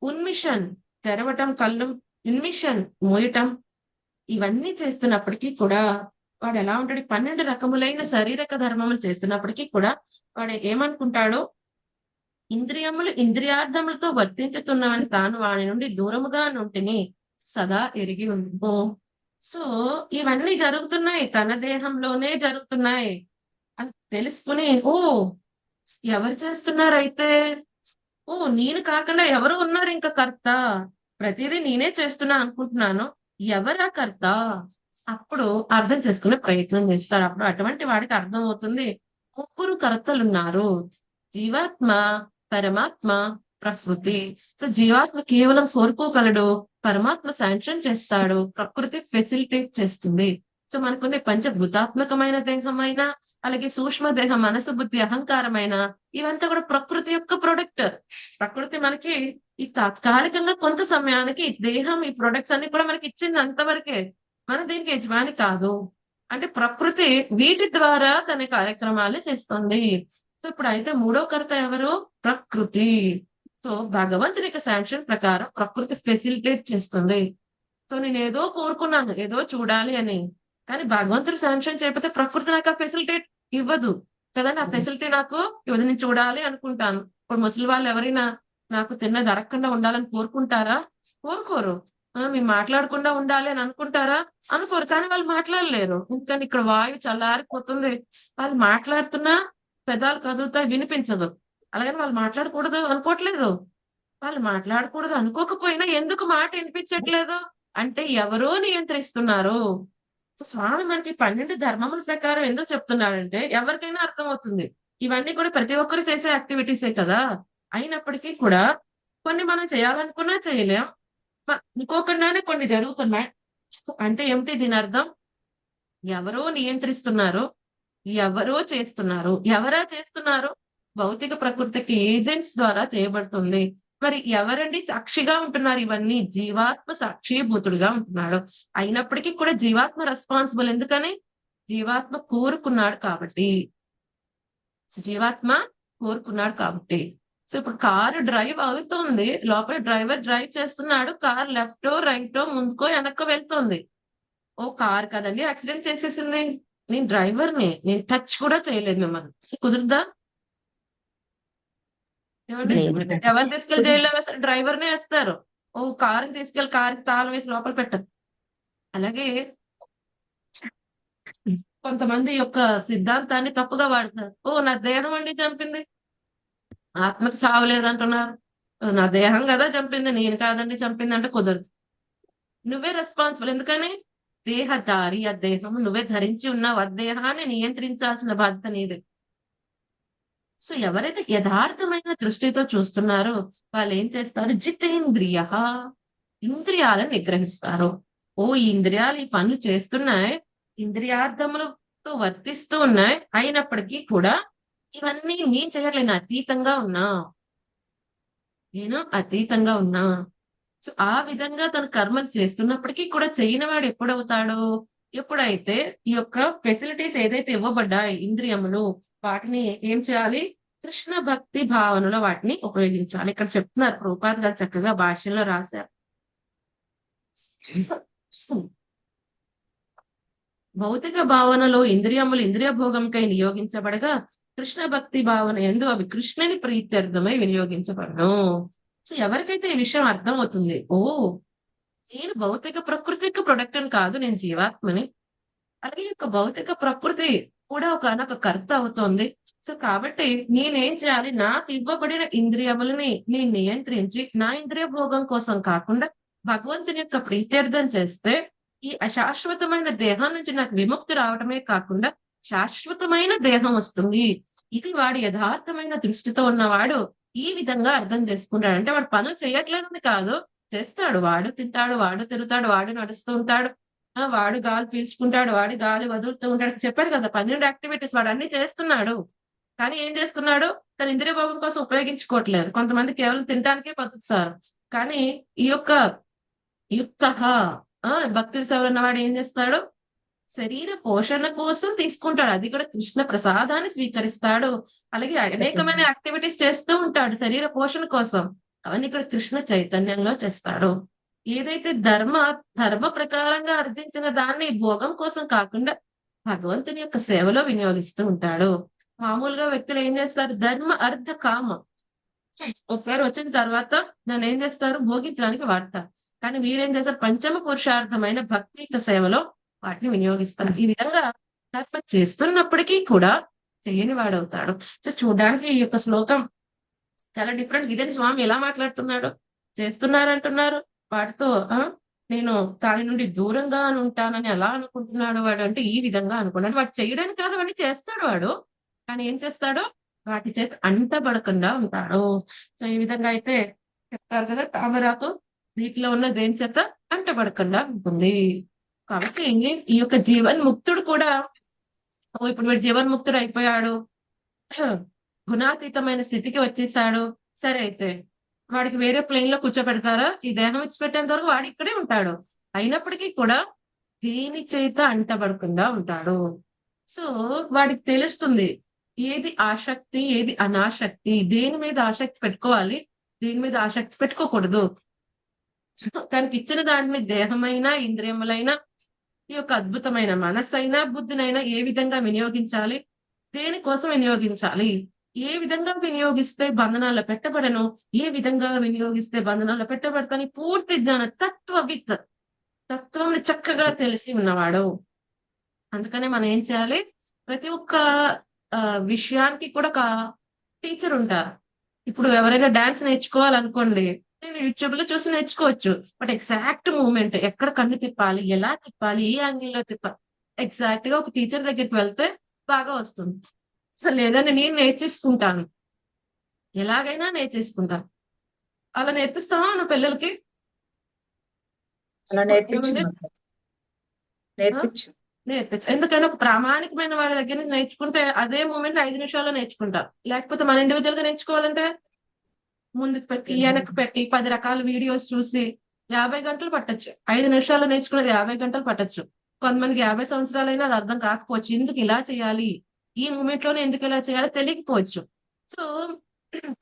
ఉన్మిషన్ తెరవటం కళ్ళు, ఉన్మిషన్ మోయటం. ఇవన్నీ చేస్తున్నప్పటికీ కూడా వాడు ఎలా ఉంటాడు? 12 రకములైన శారీరక ధర్మములు చేస్తున్నప్పటికీ కూడా వాడు ఏమనుకుంటాడో, ఇంద్రియములు ఇంద్రియార్థములతో వర్తించుతున్నవని తాను వాని నుండి దూరముగా నుంటిని సదా ఎరిగి ఉండు. సో ఇవన్నీ జరుగుతున్నాయి, తన దేహంలోనే జరుగుతున్నాయి అని తెలుసుకుని, ఓ ఎవరు చేస్తున్నారైతే? ఓ నేను కాకుండా ఎవరు ఉన్నారు ఇంకా కర్త? ప్రతిదీ నేనే చేస్తున్నా అనుకుంటున్నాను, ఎవరా కర్త? అప్పుడు అర్థం చేసుకునే ప్రయత్నం చేస్తారు. అప్పుడు అటువంటి వాడికి అర్థం అవుతుంది, ముగ్గురు కర్తలున్నారు: జీవాత్మ, పరమాత్మ, ప్రకృతి. సో జీవాత్మ కేవలం కోరుకోగలడు, పరమాత్మ శాంక్షన్ చేస్తాడు, ప్రకృతి ఫెసిలిటేట్ చేస్తుంది. సో మనకున్న పంచభూతాత్మకమైన దేహమైన, అలాగే సూక్ష్మ దేహం, మనసు, బుద్ధి, అహంకారమైన, ఇవంతా కూడా ప్రకృతి యొక్క ప్రొడక్ట్. ప్రకృతి మనకి ఈ తాత్కాలికంగా కొంత సమయానికి దేహం, ఈ ప్రొడక్ట్స్ అన్ని కూడా మనకి ఇచ్చింది అంతవరకే. మన దీనికి యజమాని కాదు. అంటే ప్రకృతి వీటి ద్వారా తన కార్యక్రమాలు చేస్తుంది. సో ఇప్పుడు అయితే మూడో కర్త ఎవరు? ప్రకృతి. సో భగవంతుని యొక్క శాంక్షన్ ప్రకారం ప్రకృతి ఫెసిలిటేట్ చేస్తుంది. సో నేను ఏదో కోరుకున్నాను, ఏదో చూడాలి అని, కానీ భగవంతుడు శాంక్షన్ చేయకపోతే ప్రకృతి నాకు ఆ ఫెసిలిటేట్ ఇవ్వదు కదండి. ఆ ఫెసిలిటీ నాకు ఇవ్వదు. నేను చూడాలి అనుకుంటాను. ఇప్పుడు ముసలి వాళ్ళు ఎవరైనా నాకు తిన్నది అరగకుండా ఉండాలని కోరుకుంటారా? కోరుకోరు. మేము మాట్లాడకుండా ఉండాలి అని అనుకుంటారా? అనుకోరు. కానీ వాళ్ళు మాట్లాడలేరు, ఎందుకని ఇక్కడ వాయువు చల్లారిపోతుంది. వాళ్ళు మాట్లాడుతున్నా పెదాలు కదులుతాయి, వినిపించదు. అలాగని వాళ్ళు మాట్లాడకూడదు అనుకోవట్లేదు. వాళ్ళు మాట్లాడకూడదు అనుకోకపోయినా ఎందుకు మాట వినిపించట్లేదు అంటే ఎవరో నియంత్రిస్తున్నారు. సో స్వామి మనకి 12 ధర్మముల ప్రకారం ఎందుకు చెప్తున్నాడంటే ఎవరికైనా అర్థమవుతుంది. ఇవన్నీ కూడా ప్రతి ఒక్కరు చేసే యాక్టివిటీసే కదా. అయినప్పటికీ కూడా కొన్ని మనం చేయాలనుకున్నా చేయలేం, అనుకోకుండానే కొన్ని జరుగుతున్నాయి. అంటే ఏమిటి దీని అర్థం? ఎవరో నియంత్రిస్తున్నారు, ఎవరో చేస్తున్నారు. ఎవరా చేస్తున్నారు? భౌతిక ప్రకృతికి ఏజెంట్స్ ద్వారా చేయబడుతుంది. మరి ఎవరండి సాక్షిగా ఉంటున్నారు? ఇవన్నీ జీవాత్మ సాక్షిభూతుడిగా ఉంటున్నాడు. అయినప్పటికీ కూడా జీవాత్మ రెస్పాన్సిబుల్. ఎందుకని? జీవాత్మ కోరుకున్నాడు కాబట్టి. జీవాత్మ కోరుకున్నాడు కాబట్టి. సో ఇప్పుడు కారు డ్రైవ్ అవుతుంది, లోపల డ్రైవర్ డ్రైవ్ చేస్తున్నాడు. కార్ లెఫ్టో రైటో ముందుకో వెనక్కో వెళ్తుంది. ఓ కార్ కదండి యాక్సిడెంట్ చేసేసింది, నేను డ్రైవర్ని, నేను టచ్ కూడా చేయలేదు మిమ్మల్ని, కుదురుదా? ఏమండి? ఎవరు తీసుకెళ్లి జైల్లో వేస్తారు? డ్రైవర్నే వేస్తారు. ఓ కారుని తీసుకెళ్లి కారుకి తాళం వేసి లోపల పెట్టరు. అలాగే కొంతమంది యొక్క సిద్ధాంతాన్ని తప్పుగా వాడుతున్నారు. ఓ నా దేహం అండి చంపింది, ఆత్మకి చావలేదంటున్నారు. నా దేహం కదా చంపింది, నేను కాదండి చంపింది అంటే కుదరదు. నువ్వే రెస్పాన్సిబుల్. ఎందుకని? దేహధారి, ఆ దేహం నువ్వే ధరించి ఉన్నావు. ఆ దేహాన్ని నియంత్రించాల్సిన బాధ్యత నీదే. సో ఎవరైతే యథార్థమైన దృష్టితో చూస్తున్నారో వాళ్ళు ఏం చేస్తారు? జితేంద్రియ, ఇంద్రియాలను నిగ్రహిస్తారు. ఓ ఈ ఇంద్రియాలు ఈ పనులు చేస్తున్నాయి, ఇంద్రియార్థములతో వర్తిస్తూ ఉన్నాయి, అయినప్పటికీ కూడా ఇవన్నీ నేను చేయట్లేదు, అతీతంగా ఉన్నా, నేను అతీతంగా ఉన్నా. సో ఆ విధంగా తన కర్మలు చేస్తున్నప్పటికీ కూడా చేయని వాడు ఎప్పుడవుతాడు? ఎప్పుడైతే ఈ యొక్క ఫెసిలిటీస్ ఏదైతే ఇవ్వబడ్డాయి ఇంద్రియములు, వాటిని ఏం చేయాలి? కృష్ణ భక్తి భావనలో వాటిని ఉపయోగించాలి. ఇక్కడ చెప్తున్నారు ప్రభుపాద గారు చక్కగా భాష్యంలో రాశారు. భౌతిక భావనలో ఇంద్రియములు ఇంద్రియ భోగంకై నియోగించబడగా, కృష్ణ భక్తి భావన యందు అవి కృష్ణుని ప్రీత్యర్థమై వినియోగించబడను. సో ఎవరికైతే ఈ విషయం అర్థం అవుతుంది, ఓ నేను భౌతిక ప్రకృతికి ప్రొడక్ట్ అని కాదు, నేను జీవాత్మని, అలాగే యొక్క భౌతిక ప్రకృతి కూడా ఒక కర్త అవుతోంది. సో కాబట్టి నేనేం చేయాలి? నాకు ఇవ్వబడిన ఇంద్రియములని నేను నియంత్రించి నా ఇంద్రియ భోగం కోసం కాకుండా భగవంతుని యొక్క ప్రీత్యర్థం చేస్తే ఈ అశాశ్వతమైన దేహం నుంచి నాకు విముక్తి రావటమే కాకుండా శాశ్వతమైన దేహం వస్తుంది. ఇది వాడు యథార్థమైన దృష్టితో ఉన్నవాడు ఈ విధంగా అర్థం చేసుకుంటాడు. అంటే వాడు పనులు చేయట్లేదని కాదు, చేస్తాడు. వాడు తింటాడు, వాడు తిరుగుతాడు, వాడు నడుస్తూ ఉంటాడు, వాడు గాలి పీల్చుకుంటాడు, వాడు గాలి వదులుతూ ఉంటాడు. చెప్పాడు కదా 12 యాక్టివిటీస్ వాడు అన్ని చేస్తున్నాడు. కానీ ఏం చేస్తున్నాడు? తన ఇంద్రియ భోగం కోసం ఉపయోగించుకోవట్లేదు. కొంతమంది కేవలం తినడానికే బతుకుతారు. కానీ ఈ యొక్క యుక్త భక్తి సేవలు ఉన్నవాడు ఏం చేస్తాడు? శరీర పోషణ కోసం తీసుకుంటాడు. అది కూడా కృష్ణ ప్రసాదాన్ని స్వీకరిస్తాడు. అలాగే అనేకమైన యాక్టివిటీస్ చేస్తూ ఉంటాడు శరీర పోషణ కోసం. అవన్నీ ఇక్కడ కృష్ణ చైతన్యంలో చేస్తాడు. ఏదైతే ధర్మ ప్రకారంగా ఆర్జించిన దాన్ని భోగం కోసం కాకుండా భగవంతుని యొక్క సేవలో వినియోగిస్తూ ఉంటాడు. మామూలుగా వ్యక్తులు ఏం చేస్తారు? ధర్మ అర్థ కామ ఒకసారి వచ్చిన తర్వాత దాన్ని ఏం చేస్తారు? భోగించడానికి వాడతారు. కానీ వీడేం చేస్తారు? పంచమ పురుషార్థమైన భక్తియుత సేవలో వాటిని వినియోగిస్తారు. ఈ విధంగా కర్మ చేస్తున్నప్పటికీ కూడా చేయని వాడవుతాడు. సో చూడడానికి ఈ యొక్క శ్లోకం చాలా డిఫరెంట్. ఇదే స్వామి ఎలా మాట్లాడుతున్నాడు? చేస్తున్నారంటున్నారు, వాటితో నేను దాని నుండి దూరంగా ఉంటానని ఎలా అనుకుంటున్నాడు వాడు? అంటే ఈ విధంగా అనుకున్నాడు. వాడు చేయడానికి కాదు, వాడిని చేస్తాడు వాడు. కానీ ఏం చేస్తాడు? వాటి చేత అంటబడకుండా ఉంటాడు. సో ఈ విధంగా అయితే చెప్తారు కదా, తామరాకు వీటిలో ఉన్న దేని చేత అంటబడకుండా ఉంటుంది. కాబట్టి ఈ యొక్క జీవన్ముక్తుడు కూడా ఇప్పుడు వీడు జీవన్ముక్తుడు అయిపోయాడు, గుణాతీతమైన స్థితికి వచ్చేసాడు. సరే అయితే వాడికి వేరే ప్లేన్ లో కూర్చోబెడతారా? ఈ దేహం ఇచ్చిపెట్టేంత వరకు వాడు ఇక్కడే ఉంటాడు. అయినప్పటికీ కూడా దేని చేత అంటబడకుండా ఉంటాడు. సో వాడికి తెలుస్తుంది ఏది ఆసక్తి, ఏది అనాసక్తి, దేని మీద ఆసక్తి పెట్టుకోవాలి, దేని మీద ఆసక్తి పెట్టుకోకూడదు. తనకి ఇచ్చిన దాంట్ని దేహమైనా ఇంద్రియములైనా ఈ యొక్క అద్భుతమైన మనస్సైనా బుద్ధినైనా ఏ విధంగా వినియోగించాలి, దేనికోసం వినియోగించాలి, ఏ విధంగా వినియోగిస్తే బంధనాల్లో పెట్టబడను, ఏ విధంగా వినియోగిస్తే బంధనాల్లో పెట్టబడతాని పూర్తి జ్ఞాన తత్వవిత్, తత్వంని చక్కగా తెలిసి ఉన్నవాడు. అందుకనే మనం ఏం చేయాలి? ప్రతి ఒక్క విషయానికి కూడా ఒక టీచర్ ఉంటారు. ఇప్పుడు ఎవరైనా డాన్స్ నేర్చుకోవాలనుకోండి, నేను యూట్యూబ్ లో చూసి నేర్చుకోవచ్చు. బట్ ఎగ్జాక్ట్ మూమెంట్, ఎక్కడ కన్ను తిప్పాలి, ఎలా తిప్పాలి, ఏ యాంగిల్లో తిప్పాలి, ఎగ్జాక్ట్ గా ఒక టీచర్ దగ్గరికి వెళ్తే బాగా వస్తుంది. సో లేదంటే నేను నేర్చేసుకుంటాను, ఎలాగైనా నేర్చేసుకుంటాను. అలా నేర్పిస్తావా నా పిల్లలకి? అలా నేర్పించు. ఎందుకని ఒక ప్రామాణికమైన వాడి దగ్గర నుంచి నేర్చుకుంటే అదే మూమెంట్ 5 నిమిషాల్లో నేర్చుకుంటారు. లేకపోతే మన ఇండివిజువల్ గా నేర్చుకోవాలంటే ముందుకు పెట్టి వెనక్కి పెట్టి 10 రకాల వీడియోస్ చూసి 50 గంటలు పట్టొచ్చు. 5 నిమిషాల్లో నేర్చుకునేది 50 గంటలు పట్టొచ్చు. కొంతమందికి 50 సంవత్సరాలైనా అది అర్థం కాకపోవచ్చు. ఎందుకు ఇలా చేయాలి, ఈ మూమెంట్ లోనే ఎందుకు ఇలా చేయాలో తెలియకపోవచ్చు. సో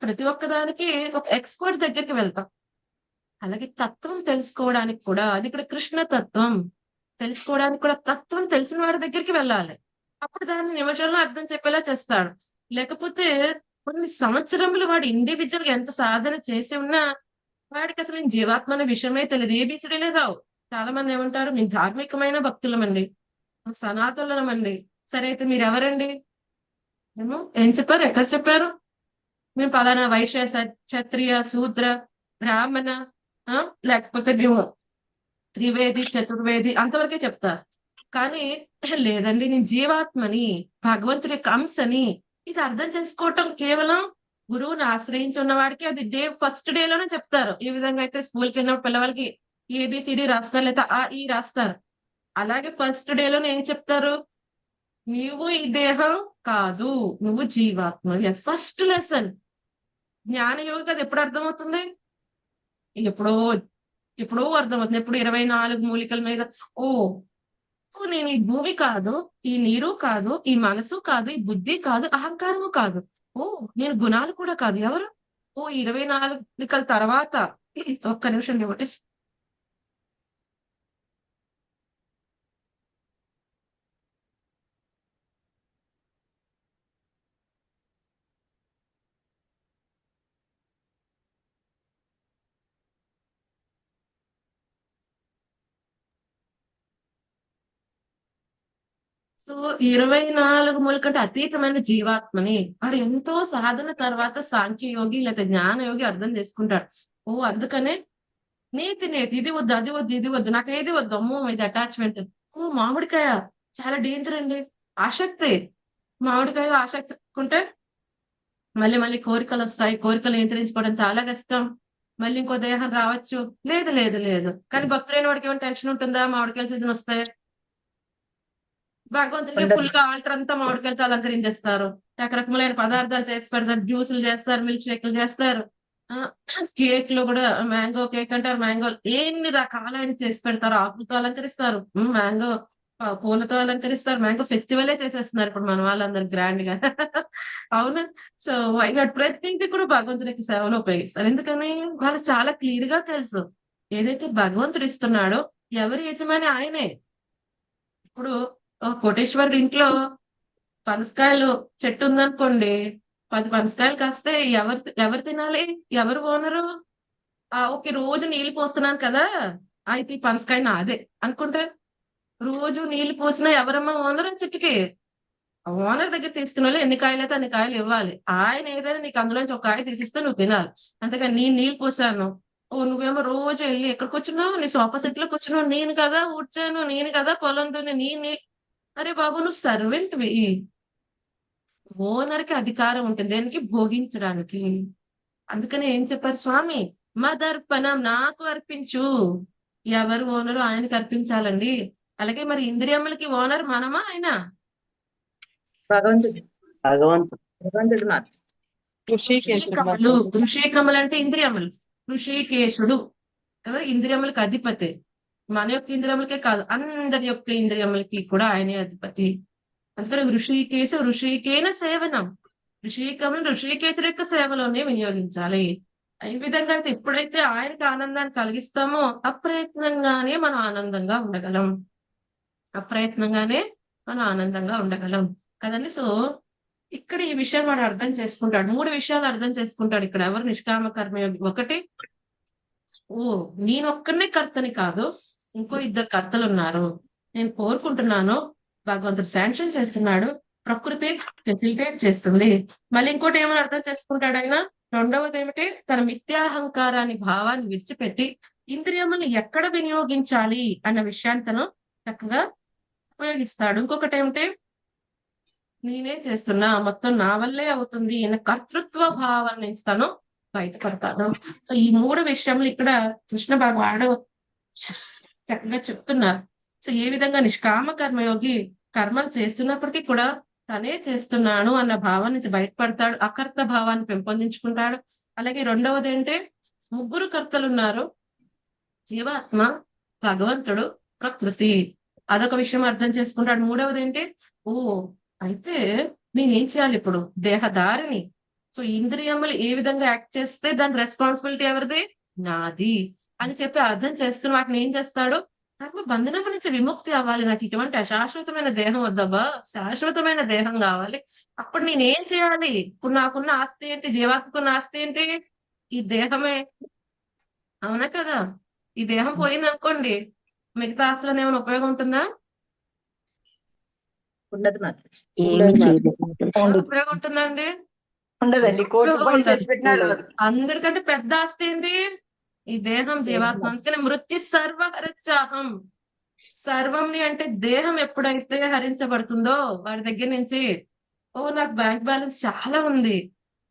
ప్రతి ఒక్కదానికి ఒక ఎక్స్పర్ట్ దగ్గరికి వెళ్తాం. అలాగే తత్వం తెలుసుకోవడానికి కూడా, అది ఇక్కడ కృష్ణ తత్వం తెలుసుకోవడానికి కూడా తత్వం తెలిసిన వాడి దగ్గరికి వెళ్ళాలి. అప్పుడు దాన్ని నిమిషంలో అర్థం చెప్పేలా చేస్తాడు. లేకపోతే కొన్ని సంవత్సరములు వాడు ఇండివిజువల్ గా ఎంత సాధన చేసి ఉన్నా వాడికి అసలు జీవాత్మ అనే విషయమే తెలియదు, ఏబిసిడీలే రావు. చాలా మంది ఏమంటారు? మేము ధార్మికమైన భక్తులమండి, సనాతనులమండి. సరే అయితే మీరు ఎవరండి? మేము ఏం చెప్పారు? ఎక్కడ చెప్పారు? మేము పలానా వైశ్య, క్షత్రియ, శూద్ర, బ్రాహ్మణ, లేకపోతే మేము త్రివేది, చతుర్వేది అంతవరకే చెప్తారు. కానీ లేదండి, నేను జీవాత్మని, భగవంతుడి యొక్క అంశని, ఇది అర్థం చేసుకోవటం కేవలం గురువుని ఆశ్రయించి ఉన్న వాడికి అది ఫస్ట్ డేలోనే చెప్తారు. ఈ విధంగా అయితే స్కూల్కి వెళ్ళినప్పుడు పిల్లవాళ్ళకి ఏబిసిడి రాస్తారు, లేదా ఆ ఈ రాస్తారు. అలాగే ఫస్ట్ డేలోనే ఏం చెప్తారు? నువ్వు ఈ దేహం కాదు, నువ్వు జీవాత్మవి. First lesson. జ్ఞానయోగి అది ఎప్పుడు అర్థమవుతుంది? ఎప్పుడో అర్థమవుతుంది. ఎప్పుడు 24 మూలికల మీద నేను ఈ భూమి కాదు, ఈ నీరు కాదు, ఈ మనసు కాదు, ఈ బుద్ధి కాదు, అహంకారము కాదు, నేను గుణాలు కూడా కాదు. ఎవరు? 24 మూలికల తర్వాత ఒక్క నిమిషం నోటీస్. సో 24 మూలకంటే అతీతమైన జీవాత్మని వాడు ఎంతో సాధన తర్వాత సాంఖ్యయోగి లేదా జ్ఞానయోగి అర్థం చేసుకుంటాడు. అందుకనే నేతి ఇది వద్దు, అది వద్దు, ఇది వద్దు, నాకు ఏది వద్దు, అమ్మో ఇది అటాచ్మెంట్. మామిడికాయ చాలా డేంజర్ అండి, ఆసక్తి. మామిడికాయ ఆసక్తి కుంటే మళ్ళీ మళ్ళీ కోరికలు వస్తాయి, కోరికలు నియంత్రించుకోవడం చాలా కష్టం. మళ్ళీ ఇంకో దేహం రావచ్చు. లేదు లేదు లేదు. కానీ భక్తులైన వాడికి ఏమైనా టెన్షన్ ఉంటుందా? మామిడికాయల సీజన్ వస్తే భగవంతుడికి ఉండదు. ఫుల్ గా ఆల్టర్ అంతా మామిడికాయలతో అలంకరించేస్తారు. రకరకములైన పదార్థాలు చేసి పెడతారు, జ్యూసులు చేస్తారు, మిల్క్ షేక్లు చేస్తారు, కేక్ లో కూడా మ్యాంగో కేక్ అంటారు, మ్యాంగో ఎన్ని రకాలైన చేసి పెడతారు, ఆకులతో అలంకరిస్తారు, మ్యాంగో పూలతో అలంకరిస్తారు, మ్యాంగో ఫెస్టివలే చేసేస్తున్నారు ఇప్పుడు మన వాళ్ళందరూ గ్రాండ్ గా. అవును. సో వై నాట్ ప్రతిదీ కూడా భగవంతుడికి సేవలో ఉపయోగిస్తారు. ఎందుకని వాళ్ళకి చాలా క్లియర్ గా తెలుసు ఏదైతే భగవంతుడు ఇస్తున్నాడో ఎవరి యజమాని ఆయనే. ఇప్పుడు ఒక కోటేశ్వరుడి ఇంట్లో పనసకాయలు చెట్టు ఉందనుకోండి, 10 పనసకాయలు కాస్తే ఎవరు తినాలి? ఎవరు ఓనరు? ఓకే, రోజు నీళ్లు పోస్తున్నాను కదా, అయితే ఈ పనసకాయ నాదే అనుకుంటే రోజు నీళ్లు పోసినా ఎవరమ్మా ఓనర్? చెట్టుకి ఓనర్ దగ్గర తీసుకున్న వాళ్ళు ఎన్ని కాయలు అయితే అన్ని కాయలు ఇవ్వాలి. ఆయన ఏదైనా నీకు అందులోంచి ఒక కాయ తీసిస్తే నువ్వు తినాలి. అంతేగాని నేను నీళ్లు పోసాను, నువ్వేమో రోజు వెళ్ళి ఎక్కడికి వచ్చినావు? నీ సోఫా సెట్ లోకి వచ్చినావు, నేను కదా ఊడ్చాను, నేను కదా పొలం దున్ని, నీ అరే బాబు నువ్వు సర్వెంట్వి. ఓనర్ కి అధికారం ఉంటుంది దేనికి? భోగించడానికి. అందుకని ఏం చెప్పారు స్వామి? మదర్పణం నాకు అర్పించు. ఎవరు ఓనరు ఆయనకి అర్పించాలండి. అలాగే మరి ఇంద్రియములకి ఓనర్ మనమా ఆయన? భగవంతుడు భగవంతుడు భగవంతుడు మాత్రం. ఋషికములు. ఋషికములు అంటే ఇంద్రియములు. ఋషికేశుడు ఎవరు? ఇంద్రియములకు అధిపతి. మన యొక్క ఇంద్రియములకే కాదు, అందరి యొక్క ఇంద్రియములకి కూడా ఆయనే అధిపతి. అందుకని ఋషికేన సేవనం. ఋషికములు ఋషికేశుడు యొక్క సేవలోనే వినియోగించాలి. ఈ విధంగా అయితే ఎప్పుడైతే ఆయనకి ఆనందాన్ని కలిగిస్తామో అప్రయత్నంగానే మనం ఆనందంగా ఉండగలం. అప్రయత్నంగానే మనం ఆనందంగా ఉండగలం కదండి. సో ఇక్కడ ఈ విషయం వాడు అర్థం చేసుకుంటాడు. 3 విషయాలు అర్థం చేసుకుంటాడు ఇక్కడ. ఎవరు? నిష్కామ కర్మయోగి. ఒకటి, నేనొక్కనే కర్తని కాదు, ఇంకో 2 కర్తలు ఉన్నారు. నేను కోరుకుంటున్నాను, భగవంతుడు శాంక్షన్ చేస్తున్నాడు, ప్రకృతి ఫెసిలిటేట్ చేస్తుంది. మళ్ళీ ఇంకోటి ఏమని అర్థం చేసుకుంటాడు ఆయన? రెండవది ఏమిటి? తన మిథ్యాహంకారాన్ని భావాన్ని విడిచిపెట్టి ఇంద్రియములను ఎక్కడ వినియోగించాలి అన్న విషయాన్ని తను చక్కగా ఉపయోగిస్తాడు. ఇంకొకటి ఏమిటి? నేనే చేస్తున్నా, మొత్తం నా వల్లే అవుతుంది అన్న కర్తృత్వ భావం నుంచి తను బయటపడతాడు. సో ఈ 3 విషయములు ఇక్కడ కృష్ణ భగవానుడు చక్కగా చెప్తున్నారు. సో ఏ విధంగా నిష్కామ కర్మయోగి కర్మలు చేస్తున్నప్పటికీ కూడా తనే చేస్తున్నాను అన్న భావం నుంచి బయటపడతాడు, అకర్త భావాన్ని పెంపొందించుకుంటాడు. అలాగే రెండవది ఏంటి? 3 కర్తలు ఉన్నారు, జీవాత్మ, భగవంతుడు, ప్రకృతి. అదొక విషయం అర్థం చేసుకుంటాడు. మూడవది ఏంటి? అయితే నేనేం చేయాలి ఇప్పుడు? దేహదారిని. సో ఇంద్రియములు ఏ విధంగా యాక్ట్ చేస్తే దాని రెస్పాన్సిబిలిటీ ఎవరిది? నాది అని చెప్పి అర్థం చేసుకుని వాటిని ఏం చేస్తాడు? కర్మ బంధనం నుంచి విముక్తి అవ్వాలి. నాకు ఇటువంటి అశాశ్వతమైన దేహం వద్దబ్బా, శాశ్వతమైన దేహం కావాలి. అప్పుడు నేనేం చేయాలి? ఇప్పుడు నాకున్న ఆస్తి ఏంటి? జీవాత్మకున్న ఆస్తి ఏంటి? ఈ దేహమే. అవునా కదా? ఈ దేహం పోయింది అనుకోండి, మిగతా ఆస్తులను ఏమైనా ఉపయోగం ఉంటుందా? ఉండదు మాత్రం. ఏమీ చేయలేదు. ఉండదు. ఉపయోగం ఉంటుందండి? ఉండదండి. కోటి రూపాయలు తెచ్చి పెట్టినా రాదు. అందరికంటే పెద్ద ఆస్తి ఏంటి? ఈ దేహం, జీవాత్మ. అందుకని మృత్యు సర్వహరిత్యాహం. సర్వంని అంటే దేహం ఎప్పుడైతే హరించబడుతుందో వాడి దగ్గర నుంచి, నాకు బ్యాంక్ బ్యాలెన్స్ చాలా ఉంది,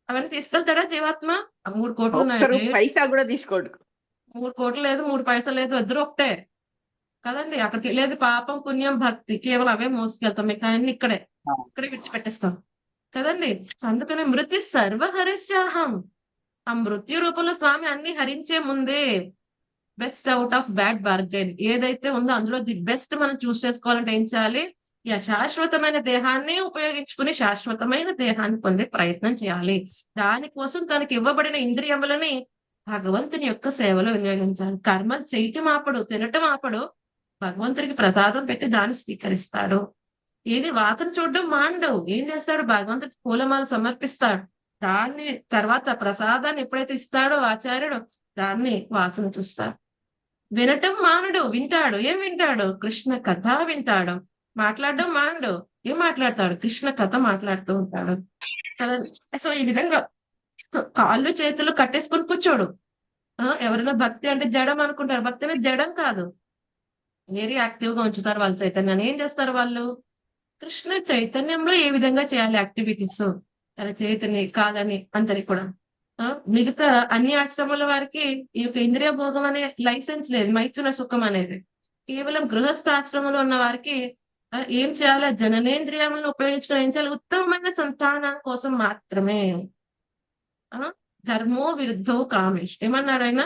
అవన్నీ తీసుకెళ్తాడా జీవాత్మ? 3 కోట్లు ఉన్నాయండి, పైసా కూడా తీసుకోడు. 3 కోట్లు లేదు, 3 పైసలు లేదు, ఇద్దరు ఒకటే కదండి. అక్కడికి లేదు పాపం పుణ్యం భక్తి, కేవలం అవే మోసుకెళ్తాం, మిగతా అన్ని ఇక్కడే విడిచిపెట్టేస్తాం కదండి. అందుకనే మృత్యు సర్వహరిత్యాహం. ఆ మృత్యు రూపంలో స్వామి అన్ని హరించే ముందే best out of bad bargain ఏదైతే ఉందో అందులో ది బెస్ట్ మనం చూస్ చేసుకోవాలంటే ఏం చేయాలి? ఈ అశాశ్వతమైన దేహాన్ని ఉపయోగించుకుని శాశ్వతమైన దేహాన్ని పొందే ప్రయత్నం చేయాలి. దానికోసం తనకి ఇవ్వబడిన ఇంద్రియములని భగవంతుని యొక్క సేవలో వినియోగించాలి. కర్మలు చేయటం ఆపడు, తినటం ఆపడు, భగవంతుడికి ప్రసాదం పెట్టి దాన్ని స్వీకరిస్తాడు. ఏది వాతను చూడడం మాండు, ఏం చేస్తాడు? భగవంతుడికి పూలమాల సమర్పిస్తాడు. దాన్ని తర్వాత ప్రసాదాన్ని ఎప్పుడైతే ఇస్తాడో ఆచార్యుడు, దాన్ని వాసన చూస్తాడు. వినటం మానడు, వింటాడు. ఏం వింటాడు? కృష్ణ కథ వింటాడు. మాట్లాడడం మానడు, ఏం మాట్లాడతాడు? కృష్ణ కథ మాట్లాడుతూ ఉంటాడు కదా. సో ఈ విధంగా కాళ్ళు చేతులు కట్టేసుకొని కూర్చోడు. ఎవరైనా భక్తి అంటే జడం అనుకుంటారు, భక్తి అనేది జడం కాదు. వెరీ యాక్టివ్ గా ఉంచుతారు వాళ్ళ చైతన్యాన్ని. ఏం చేస్తారు వాళ్ళు? కృష్ణ చైతన్యంలో ఏ విధంగా చేయాలి యాక్టివిటీస్, రచయితని కాదని అందరికి కూడా. మిగతా అన్ని ఆశ్రమాల వారికి ఈ యొక్క ఇంద్రియ భోగం అనే లైసెన్స్ లేదు, మైథున సుఖం అనేది. కేవలం గృహస్థ ఆశ్రమంలో ఉన్న వారికి ఏం చేయాలి, జననేంద్రియాలను ఉపయోగించుకొని ఏం చేయాలి, ఉత్తమమైన సంతానం కోసం మాత్రమే. ధర్మో విరుద్ధో కామేష్ ఏమన్నాడు ఆయన,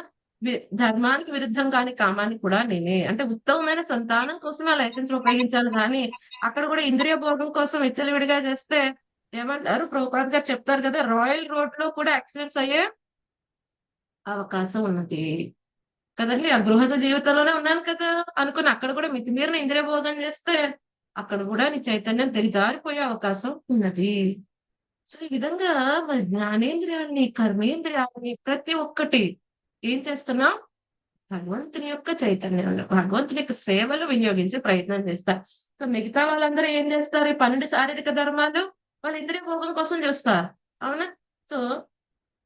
ధర్మానికి విరుద్ధం కాని కామాన్ని కూడా నేనే. అంటే ఉత్తమమైన సంతానం కోసం ఆ లైసెన్స్ ఉపయోగించాలి, కానీ అక్కడ కూడా ఇంద్రియ భోగం కోసం విచ్చలవిడిగా చేస్తే ఏమంటారు, ప్రభుపాద్ గారు చెప్తారు కదా, రాయల్ రోడ్ లో కూడా యాక్సిడెంట్స్ అయ్యే అవకాశం ఉన్నది కదండి. ఆ గృహస్థ జీవితంలోనే ఉన్నాను కదా అనుకుని అక్కడ కూడా మితిమీరిన ఇంద్రియ భోగం చేస్తే అక్కడ కూడా నీ చైతన్యం తెగిజారిపోయే అవకాశం ఉన్నది. సో ఈ విధంగా మన జ్ఞానేంద్రియాల్ని, కర్మేంద్రియాల్ని ప్రతి ఒక్కటి ఏం చేస్తున్నాం, భగవంతుని యొక్క చైతన్యంలో, భగవంతుని యొక్క సేవలు వినియోగించే ప్రయత్నం చేస్తారు. సో మిగతా వాళ్ళందరూ ఏం చేస్తారు, ఈ 12 శారీరక ధర్మాలు వాళ్ళ ఇంద్రియ భోగం కోసం చూస్తారు, అవునా. సో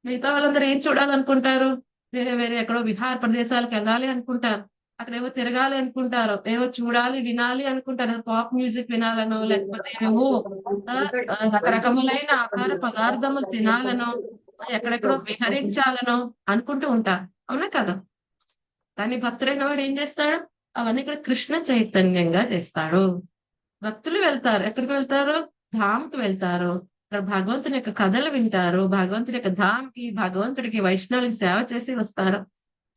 మిగతా వాళ్ళందరూ ఏం చూడాలనుకుంటారు, వేరే వేరే ఎక్కడో విహార ప్రదేశాలకు వెళ్ళాలి అనుకుంటారు, అక్కడ ఏవో తిరగాలి అనుకుంటారు, ఏవో చూడాలి వినాలి అనుకుంటారు, పాప్ మ్యూజిక్ వినాలనో లేకపోతే ఏవో రకరకములైన ఆహార పదార్థములు తినాలనో ఎక్కడెక్కడో విహరించాలనో అనుకుంటూ ఉంటారు, అవునా కదా. కానీ భక్తుడైన వాడు ఏం చేస్తాడు, అవన్నీ ఇక్కడ కృష్ణ చైతన్యంగా చేస్తాడు. భక్తులు వెళ్తారు, ఎక్కడికి వెళ్తారు, ధామ్కి వెళ్తారు, అక్కడ భగవంతుని యొక్క కథలు వింటారు, భగవంతుని యొక్క ధామ్కి, భగవంతుడికి, వైష్ణవులకి సేవ చేసి వస్తారు.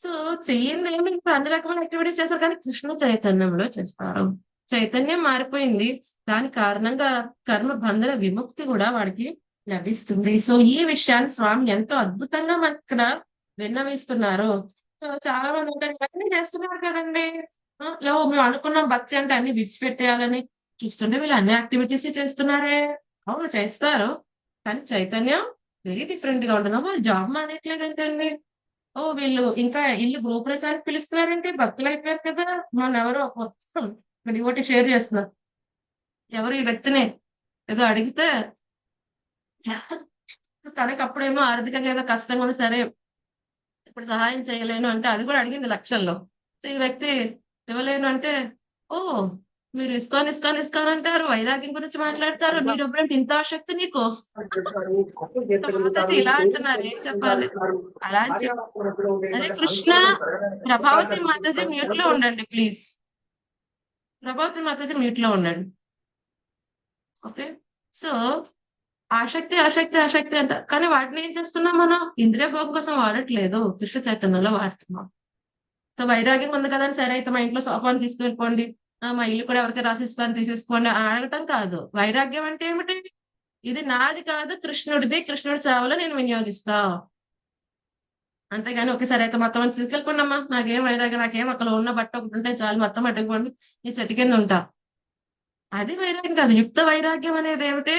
సో చెయ్యింది ఏమి, అన్ని రకమైన యాక్టివిటీస్ చేస్తారు, కానీ కృష్ణ చైతన్యంలో చేస్తారు. చైతన్యం మారిపోయింది, దాని కారణంగా కర్మ బంధన విముక్తి కూడా వాడికి లభిస్తుంది. సో ఈ విషయాన్ని స్వామి ఎంతో అద్భుతంగా మనకి ఇక్కడ విన్నవిస్తున్నారు. సో చాలా మంది అంటే ఇవన్నీ చేస్తున్నారు కదండి, మేము అనుకున్నాం భక్తి అంటే అన్ని విడిచిపెట్టేయాలని, చూస్తుంటే వీళ్ళు అన్ని యాక్టివిటీస్ చేస్తున్నారే. అవును చేస్తారు, కానీ చైతన్యం వెరీ డిఫరెంట్ గా ఉంటుంది. వాళ్ళు జాబ్ మానేయట్లేదంటండి, వీళ్ళు ఇంకా ఇల్లు గృహప్రవేశానికి పిలుస్తున్నారంటే భక్తులు అయిపోయారు కదా. మన ఎవరో మొత్తం ఒకటి షేర్ చేస్తున్నారు, ఎవరు ఈ వ్యక్తిని ఏదో అడిగితే తనకి అప్పుడేమో ఆర్థికంగా ఏదో కష్టంగా ఉంది, సరే ఇప్పుడు సహాయం చేయలేను అంటే, అది కూడా అడిగింది లక్షల్లో. సో ఈ వ్యక్తి ఇవ్వలేను అంటే, మీరు ఇస్కాన్ అంటారు, వైరాగ్యం గురించి మాట్లాడతారు, నీ డబ్బులంటే ఇంత ఆసక్తి నీకు, ఇలా అంటున్నారు, ఏం చెప్పాలి అలా అని చెప్పి. అదే కృష్ణ. ప్రభావతి మాతాజీ మ్యూట్ లో ఉండండి ప్లీజ్, ప్రభావతి మాతాజీ మ్యూట్ లో ఉండండి. ఓకే, సో ఆసక్తి అంట, కానీ వాటిని ఏం చేస్తున్నాం మనం, ఇంద్రియ భోగం కోసం వాడట్లేదు, కృష్ణ చైతన్యంలో వాడుతున్నాం. సో వైరాగ్యం ఉంది కదా, సరే అయితే మా ఇంట్లో సోఫాని తీసుకెళ్ళిపోండి, మా ఇల్లు కూడా ఎవరికి రాసిస్తాను తీసేసుకోండి అని అడగటం కాదు. వైరాగ్యం అంటే ఏమిటి, ఇది నాది కాదు, కృష్ణుడిది, కృష్ణుడి సేవలో నేను వినియోగిస్తా. అంతేగాని ఒకేసారి అయితే మొత్తం అని తీసుకెళ్ళిపోండమ్మా, నాకేం వైరాగ్యం, నాకేం అక్కడ ఉన్న బట్ట ఒకటి ఉంటే చాలు, మొత్తం అడ్డుకోండి, నీ చెట్టు కింద ఉంటా, అది వైరాగ్యం కాదు. యుక్త వైరాగ్యం అనేది ఏమిటి,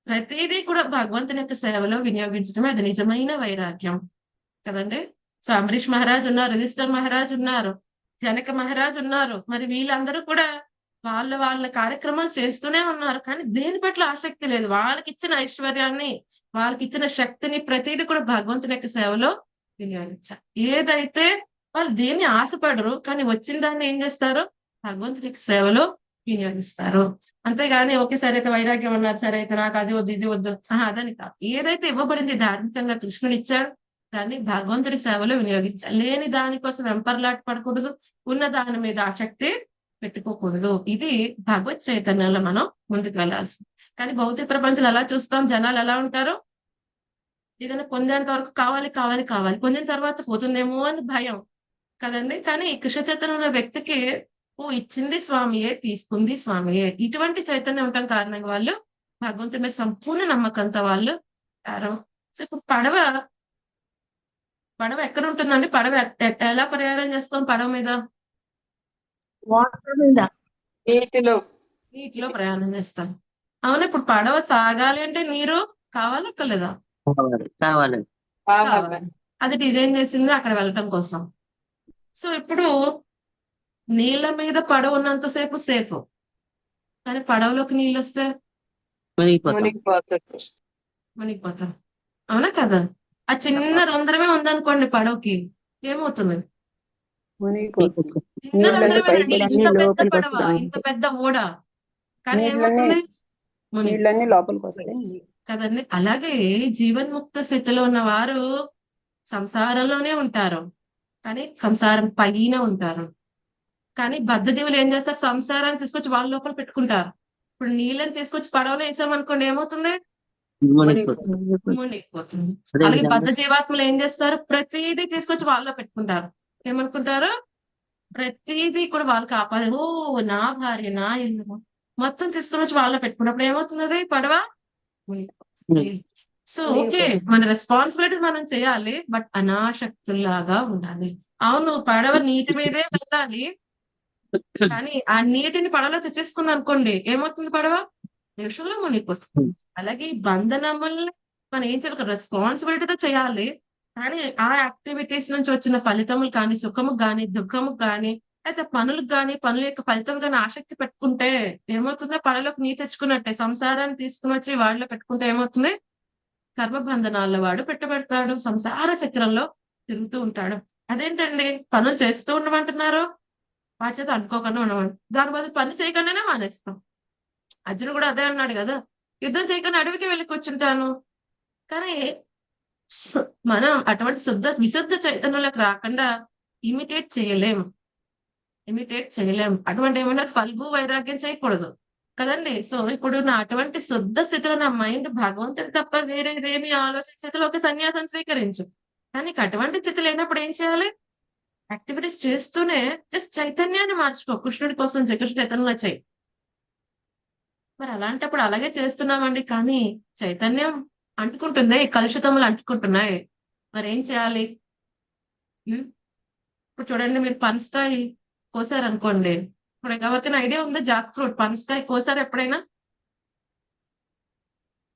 ప్రతిదీ కూడా భగవంతుని యొక్క సేవలో వినియోగించడమే అది నిజమైన వైరాగ్యం కదండి. సో అంబరీష్ మహారాజ్ ఉన్నారు, యుధిష్ఠిర్ మహారాజ్ ఉన్నారు, జనక మహారాజ్ ఉన్నారు, మరి వీళ్ళందరూ కూడా వాళ్ళ కార్యక్రమాలు చేస్తూనే ఉన్నారు, కానీ దేని పట్ల ఆసక్తి లేదు. వాళ్ళకి ఇచ్చిన ఐశ్వర్యాన్ని, వాళ్ళకి ఇచ్చిన శక్తిని ప్రతిదీ కూడా భగవంతుని యొక్క సేవలో వినియోగించారు. ఏదైతే వాళ్ళు దేన్ని ఆశపడరు, కానీ వచ్చిన దాన్ని ఏం చేస్తారు, భగవంతుని యొక్క సేవలో వినియోగిస్తారు. అంతేగాని ఒకేసారి అయితే వైరాగ్యం అన్నారు, సరే అయితే నాకు అది వద్దు ఇది వద్దు, అదని కాదు. ఏదైతే ఇవ్వబడింది ధార్మికంగా కృష్ణుడు ఇచ్చాడు, దాన్ని భగవంతుడి సేవలో వినియోగించాలి. లేని దానికోసం వెంపర్లాట పడకూడదు, ఉన్న దాని మీద ఆసక్తి పెట్టుకోకూడదు. ఇది భగవత్ చైతన్యంలో మనం ముందుకు వెళ్ళాల్సింది. కానీ భౌతిక ప్రపంచంలో ఎలా చూస్తాం, జనాలు ఎలా ఉంటారు, ఏదైనా పొందేంత వరకు కావాలి కావాలి కావాలి, పొందిన తర్వాత పోతుందేమో అని భయం కదండి. కానీ ఈ కృష్ణ చైతన్యంలో వ్యక్తికి ఇచ్చింది స్వామియే, తీసుకుంది స్వామియే, ఇటువంటి చైతన్యం ఉండటం కారణంగా వాళ్ళు భగవంతుడి మీద సంపూర్ణ నమ్మకంతో వాళ్ళు ఉంటారు. సో ఇప్పుడు పడవ ఎక్కడ ఉంటుందండి, పడవ ఎలా ప్రయాణం చేస్తాం, పడవ మీద వాటర్ మీద, నీటిలో ప్రయాణం చేస్తాం, అవును. ఇప్పుడు పడవ సాగాలి అంటే నీరు కావాలక్కర్లేదా, కావాలి. అది డిజైన్ చేసింది అక్కడ వెళ్ళటం కోసం. సో ఇప్పుడు నీళ్ళ మీద పడవ ఉన్నంతసేపు సేఫ్, కానీ పడవలోకి నీళ్ళు వస్తే మునిగిపోతాం, అవునా కదా. ఆ చిన్న రంధ్రమే ఉందనుకోండి పడవకి, ఏమవుతుంది, చిన్న రంధ్రమేనండి, ఇంత పెద్ద పడవ, ఇంత పెద్ద ఓడ, కానీ ఏమవుతుంది, నీళ్ళన్నీ లోపలికి వస్తాయి. కదండి. అలాగే జీవన్ముక్త స్థితిలో ఉన్న వారు సంసారంలోనే ఉంటారు, కానీ సంసారం పైన ఉంటారు. కానీ బద్ధజీవులు ఏం చేస్తారు, సంసారాన్ని తీసుకొచ్చి వాళ్ళ లోపల పెట్టుకుంటారు. ఇప్పుడు నీళ్ళని తీసుకొచ్చి పడవలో వేసామనుకోండి, ఏమవుతుంది, మునిగిపోతుంది. అలాగే బద్ధ జీవాత్మలు ఏం చేస్తారు, ప్రతిదీ తీసుకొచ్చి వాళ్ళలో పెట్టుకుంటారు. ఏమనుకుంటారు, ప్రతిదీ కూడా వాళ్ళు కాపాడు, ఓ నా భార్య, నా ఇల్లు మొత్తం తీసుకుని వచ్చి వాళ్ళలో పెట్టుకున్నప్పుడు ఏమవుతుంది, అది పడవ మునిగిపోతుంది. సో ఓకే, మన రెస్పాన్సిబిలిటీ మనం చేయాలి, బట్ అనాసక్తుల్లాగా ఉండాలి. అవును, పడవ నీటి మీదే వెళ్ళాలి, కానీ ఆ నీటిని పడవలో తెచ్చేసుకుంది అనుకోండి, ఏమవుతుంది, పడవ నిమిషంలో మునిగిపోతుంది. అలాగే ఈ బంధనముల్ని మనం ఏం చేయాలి, రెస్పాన్సిబిలిటీతో చేయాలి. కానీ ఆ యాక్టివిటీస్ నుంచి వచ్చిన ఫలితములు కానీ, సుఖము కానీ, దుఃఖము కానీ, అయితే పనులకు కానీ, పనుల యొక్క ఫలితం కానీ ఆసక్తి పెట్టుకుంటే ఏమవుతుందో, పడలోకి నీ తెచ్చుకున్నట్టే. సంసారాన్ని తీసుకుని వచ్చి వాడిలో పెట్టుకుంటే ఏమవుతుంది, కర్మబంధనాల్లో వాడు పెట్టబెడతాడు, సంసార చక్రంలో తిరుగుతూ ఉంటాడు. అదేంటండి, పనులు చేస్తూ ఉండమంటున్నారు, వాటి చేత అనుకోకుండా ఉండమంటారు. దాని బదులు పని చేయకుండానే మానేస్తాం. అర్జునుడు కూడా అదే అన్నాడు కదా, యుద్ధం చేయకుండా అడవికి వెళ్ళి కూర్చుంటాను. కానీ మనం అటువంటి విశుద్ధ చైతన్యంలోకి రాకుండా ఇమిటేట్ చేయలేం. అటువంటి ఏమన్నా ఫల్గు వైరాగ్యం చేయకూడదు కదండి. సో ఇప్పుడు నా అటువంటి శుద్ధ స్థితిలో నా మైండ్ భగవంతుడు తప్ప వేరేదేమి ఆలోచన స్థితిలో ఒక సన్యాసం స్వీకరించు. కానీ అటువంటి స్థితి లేనప్పుడు ఏం చేయాలి, యాక్టివిటీస్ చేస్తూనే జస్ట్ చైతన్యాన్ని మార్చుకో, కృష్ణుడి కోసం కృష్ణ చైతన్యంలో చేయి. మరి అలాంటప్పుడు అలాగే చేస్తున్నామండి, కానీ చైతన్యం అంటుకుంటుంది, కలుషితములు అంటుకుంటున్నాయి. మరి ఏం చేయాలి? ఇప్పుడు చూడండి, మీరు పనసకాయ కోసారనుకోండి, ఇప్పుడు ఎవరికైనా ఐడియా ఉందా, జాక్ ఫ్రూట్ పనసకాయ కోసారు ఎప్పుడైనా?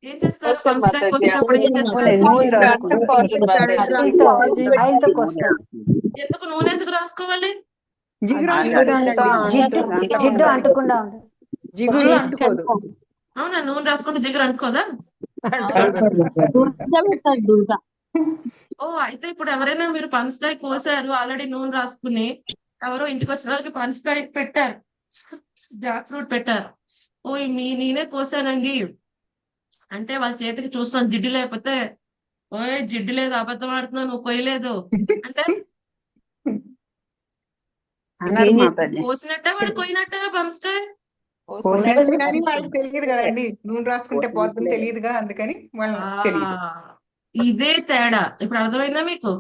ఏం చేస్తారు, పనసకాయ కోసినప్పుడు ఏం చేస్తారు, ఎందుకు నూనె ఎందుకు రాసుకోవాలి? జిగురు అంటుకోదు. అవునా, నూనె రాసుకుంటే జిగురు అంటుకోదా? ఓ అయితే ఇప్పుడు ఎవరైనా మీరు పనసకాయ కోసారు, ఆల్రెడీ నూనె రాసుకుని ఎవరో ఇంటికి వచ్చిన వాళ్ళకి పనసకాయ పెట్టారు, జాక్ ఫ్రూట్ పెట్టారు, ఓ నేనే కోసానండి అంటే వాళ్ళ చేతికి చూస్తాను జిడ్డు లేకపోతే, ఓయ్ జిడ్డు లేదు, అబద్ధం ఆడుతున్నావు, నువ్వు కొయ్యలేదు అంటే కోసినట్ట వాడు కొయ్యినట్ట పనసకాయ? కానీ వాళ్ళకి తెలియదు కదండి, నూనె రాసుకుంటే పోతుంది తెలియదుగా, అందుకని వాళ్ళకి తెలియదు. ఇదే తేడా. ఇప్పుడు అర్థమైందా మీకు?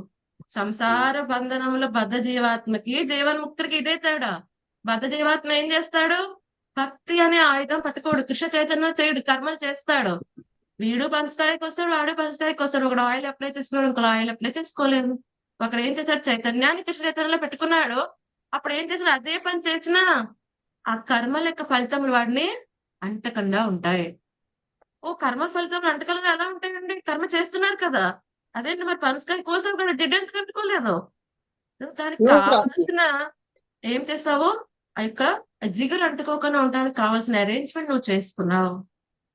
సంసార బంధనంలో బద్ధ జీవాత్మకి, జీవన్ముక్తుడికి ఇదే తేడా. బద్ధ జీవాత్మ ఏం చేస్తాడు, భక్తి అనే ఆయుధం పట్టుకోడు, కృష్ణ చైతన్యం చేయడు, కర్మలు చేస్తాడు. వీడు పనసకాయకి వస్తాడు, వాడు పనసకాయకి వస్తాడు. ఒకడు ఆయిల్ అప్లై చేసుకున్నాడు, ఇంకో ఆయిల్ అప్లై చేసుకోలేదు. ఒకడు ఏం చేశాడు, చైతన్యాన్ని కృష్ణ చైతన్యంలో పెట్టుకున్నాడు. అప్పుడు ఏం చేశాడు, అదే పని చేసినా ఆ కర్మల యొక్క ఫలితములు వాడిని అంటకుండా ఉంటాయి. ఓ కర్మ ఫలితం అంటకలుగా ఎలా ఉంటాయండి, కర్మ చేస్తున్నారు కదా. అదేంటి మరి పనసకాయ కోసం కూడా జిడ్డు ఎందుకు అంటుకోలేదు? దానికి కావాల్సిన ఏం చేసావు, ఆ యొక్క జిగురు అంటుకోకుండా ఉండడానికి కావాల్సిన అరేంజ్మెంట్ నువ్వు చేసుకున్నావు.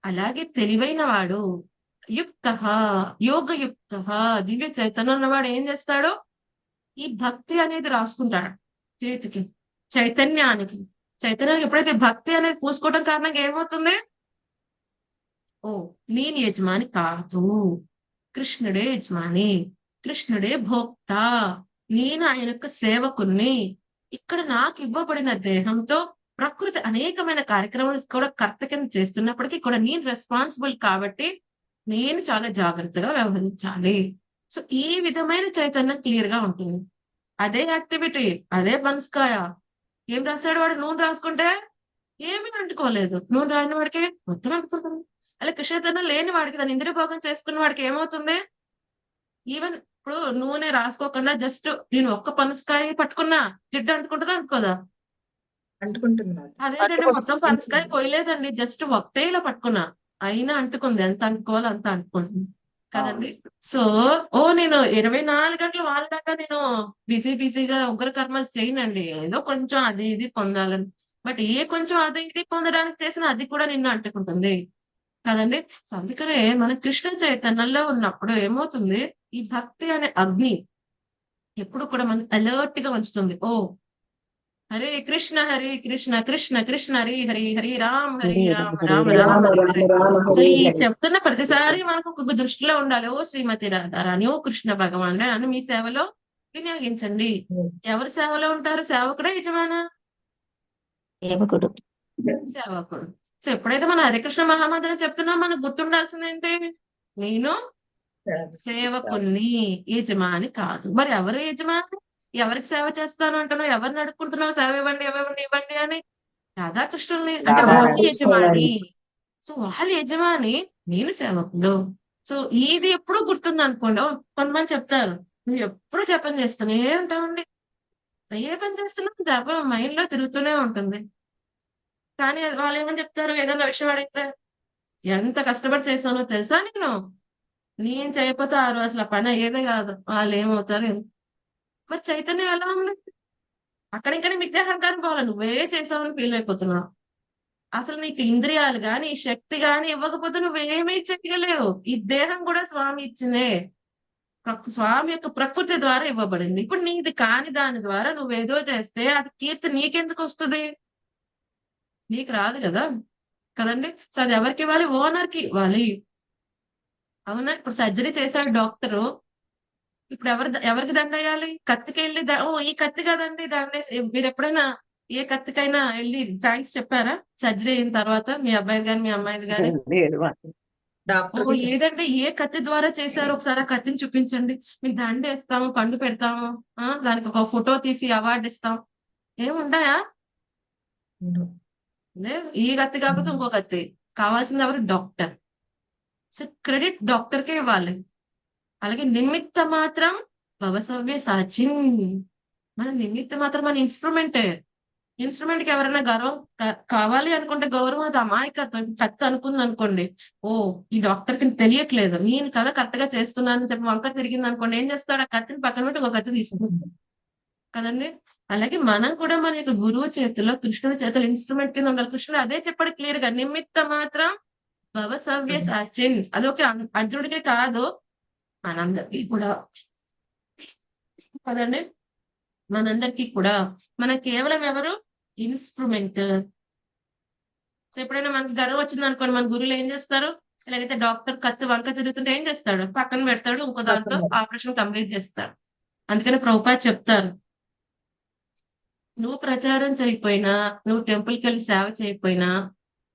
అలాగే తెలివైన వాడు, యోగయుక్త దివ్య చైతన్యం ఉన్నవాడు ఏం చేస్తాడు, ఈ భక్తి అనేది రాసుకుంటాడు చేతికి. చైతన్యానికి ఎప్పుడైతే భక్తి అనేది పూసుకోవడం కారణంగా ఏమవుతుంది, ఓ నేను యజమాని కాదు, కృష్ణుడే యజమాని, కృష్ణుడే భోక్త, నేను ఆయన యొక్క సేవకుణ్ణి. ఇక్కడ నాకు ఇవ్వబడిన దేహంతో ప్రకృతి అనేకమైన కార్యక్రమాలు కూడా కర్త కింద చేస్తున్నప్పటికీ కూడా నేను రెస్పాన్సిబుల్ కాబట్టి నేను చాలా జాగ్రత్తగా వ్యవహరించాలి. సో ఈ విధమైన చైతన్యం క్లియర్ గా ఉంటుంది. అదే యాక్టివిటీ, అదే పనసకాయ ఏం రాస్తాడు వాడు, నూనె రాసుకుంటే ఏమీ అంటుకోలేదు, నూనె రాని వాడికి మొత్తం అంటుకుంటుంది. అలా కృష్ణతనం లేని వాడికి, దాని ఇంద్రియ భోగం చేసుకున్న వాడికి ఏమవుతుంది, ఈవెన్ ఇప్పుడు నూనె రాసుకోకుండా జస్ట్ నేను ఒక్క పనసకాయ పట్టుకున్నా జిడ్డు అంటుకుంటుందా అనుకోదా? అంటుకుంటున్నారు. అదేంటంటే మొత్తం పనసకాయ కొయ్యలేదండి, జస్ట్ ఒకటే ఇలా పట్టుకున్నా అయినా అంటుకుంది, ఎంత అంటుకోవాలో అంత అంటుకుంటుంది కదండి. సో నేను 24 గంటలు వాళ్ళలాగా నేను బిజీగా ఉగ్ర కర్మలు చేయనండి, ఏదో కొంచెం అది ఇది పొందాలని. బట్ ఏ కొంచెం అది ఇది పొందడానికి చేసిన అది కూడా నిన్ను అంటుకుంటుంది కదండి. సో అందుకనే మన కృష్ణ చైతన్యంలో ఉన్నప్పుడు ఏమవుతుంది, ఈ భక్తి అనే అగ్ని ఎప్పుడు కూడా మనం అలర్ట్ గా ఉంచుతుంది. ఓ హరే కృష్ణ కృష్ణ కృష్ణ హరి హరి హరి రామ్ హరే రామ హరే రామ రామ రామ హరి రామ హరి. రామ సో హరే ఈ హరే. చెప్తున్న ప్రతిసారి మనకు ఒక దృష్టిలో ఉండాలి. ఓ శ్రీమతి రాధారాణి, ఓ కృష్ణ భగవాన్ నన్ను మీ సేవలో వినియోగించండి. ఎవరి సేవలో ఉంటారు? సేవకుడే యజమాన? సేవకుడు. సేవకుడు. సో ఎప్పుడైతే మనం హరికృష్ణ మహామంత్రం చెప్తున్నాం, మనకు గుర్తుండాల్సింది ఏంటి? నేను సేవకుల్ని, యజమాని కాదు. మరి ఎవరు యజమాని? ఎవరికి సేవ చేస్తాను అంటున్నావు? ఎవరిని అడుక్కుంటున్నావు? సేవ ఇవ్వండి, ఇవ్వండి, ఇవ్వండి అని. రాధాకృష్ణుల్ని, అంటే వాళ్ళు యజమాని. సో వాళ్ళు యజమాని, నేను సేవకుడు. సో ఇది ఎప్పుడు గుర్తుంది అనుకోండి. కొంతమంది చెప్తారు, నువ్వు ఎప్పుడు జపం చేస్తాను ఏ ఉంటావండి, ఏ పని చేస్తున్నా జపం మైండ్ లో తిరుగుతూనే ఉంటుంది. కానీ వాళ్ళు ఏమని చెప్తారు, ఏదైనా విషయం అడిగితే, ఎంత కష్టపడి చేశానో తెలుసా నేను చేయకపోతే ఆ రోజు అసలు ఆ పని అయ్యేదే కాదు. వాళ్ళు ఏమవుతారు ఏమో. మరి చైతన్యం ఎలా ఉంది? అక్కడ ఇంకా విద్యాహంకారం పోవాలి, నువ్వే చేసావని ఫీల్ అయిపోతున్నావు. అసలు నీకు ఇంద్రియాలు గాని శక్తి గాని ఇవ్వకపోతే నువ్వేమీ చేయలేవు. ఈ దేహం కూడా స్వామి ఇచ్చిందే, స్వామి యొక్క ప్రకృతి ద్వారా ఇవ్వబడింది. ఇప్పుడు నీది కాని దాని ద్వారా నువ్వేదో చేస్తే అది కీర్తి నీకెందుకు వస్తుంది? నీకు రాదు కదా, కదండి. సో అది ఎవరికి ఇవ్వాలి? ఓనర్ కి ఇవ్వాలి. అవునా? ఇప్పుడు సర్జరీ చేశాడు డాక్టరు, ఇప్పుడు ఎవరికి దండ వేయాలి? కత్తికి వెళ్ళి ఓ ఈ కత్తి కదండి దండేసి. మీరు ఎప్పుడైనా ఏ కత్తికైనా వెళ్ళి థ్యాంక్స్ చెప్పారా సర్జరీ అయిన తర్వాత? మీ అబ్బాయిది కానీ మీ అమ్మాయిది కానీ? లేదు. ఓ ఏదంటే ఏ కత్తి ద్వారా చేశారు ఒకసారి ఆ కత్తిని చూపించండి, మీకు దండ వేస్తాము, పండు పెడతాము, దానికి ఒక ఫోటో తీసి అవార్డు ఇస్తాం. ఏముంటాయా? లేదు. ఈ కత్తి కాకపోతే ఇంకో కత్తి కావాల్సింది ఎవరు? డాక్టర్. సో క్రెడిట్ డాక్టర్ కే ఇవ్వాలి. అలాగే నిమిత్త మాత్రం భవసవ్య సాచిన్. మన నిమిత్త మాత్రం మన ఇన్స్ట్రుమెంటే. ఇన్స్ట్రుమెంట్ కి ఎవరైనా గర్వం కావాలి అనుకుంటే గౌరవం, అది అమాయకత్వం. కత్తి అనుకుంది అనుకోండి, ఓ ఈ డాక్టర్ కి తెలియట్లేదు, నేను కదా కరెక్ట్ గా చేస్తున్నానని చెప్పి వంకర తిరిగింది అనుకోండి, ఏం చేస్తాడు? ఆ కత్తిని పక్కన పెట్టి ఒక కత్తి తీసుకుంటాడు కదండి. అలాగే మనం కూడా మన యొక్క గురువు చేతిలో, కృష్ణుడి చేతిలో ఇన్స్ట్రుమెంట్ కింద ఉండాలి. కృష్ణుడు అదే చెప్పాడు క్లియర్ గా, నిమిత్త మాత్రం భవసవ్య సాచిన్. అది ఒక అర్జునుడికే కాదు, మనందరికీ కూడా కదండి. మనందరికీ కూడా మన కేవలం ఎవరు? ఇన్స్ట్రుమెంట్. ఎప్పుడైనా మనకి గర్వం వచ్చింది అనుకోండి, మన గురువులు ఏం చేస్తారు? ఎలాగైతే డాక్టర్ కత్తి వంక తిరుగుతుంటే ఏం చేస్తాడు? పక్కన పెడతాడు, ఇంకో దాంతో ఆపరేషన్ కంప్లీట్ చేస్తాడు. అందుకని ప్రభుపాద చెప్తారు, నువ్వు ప్రచారం చేయకపోయినా, నువ్వు టెంపుల్కి వెళ్ళి సేవ చేయకపోయినా,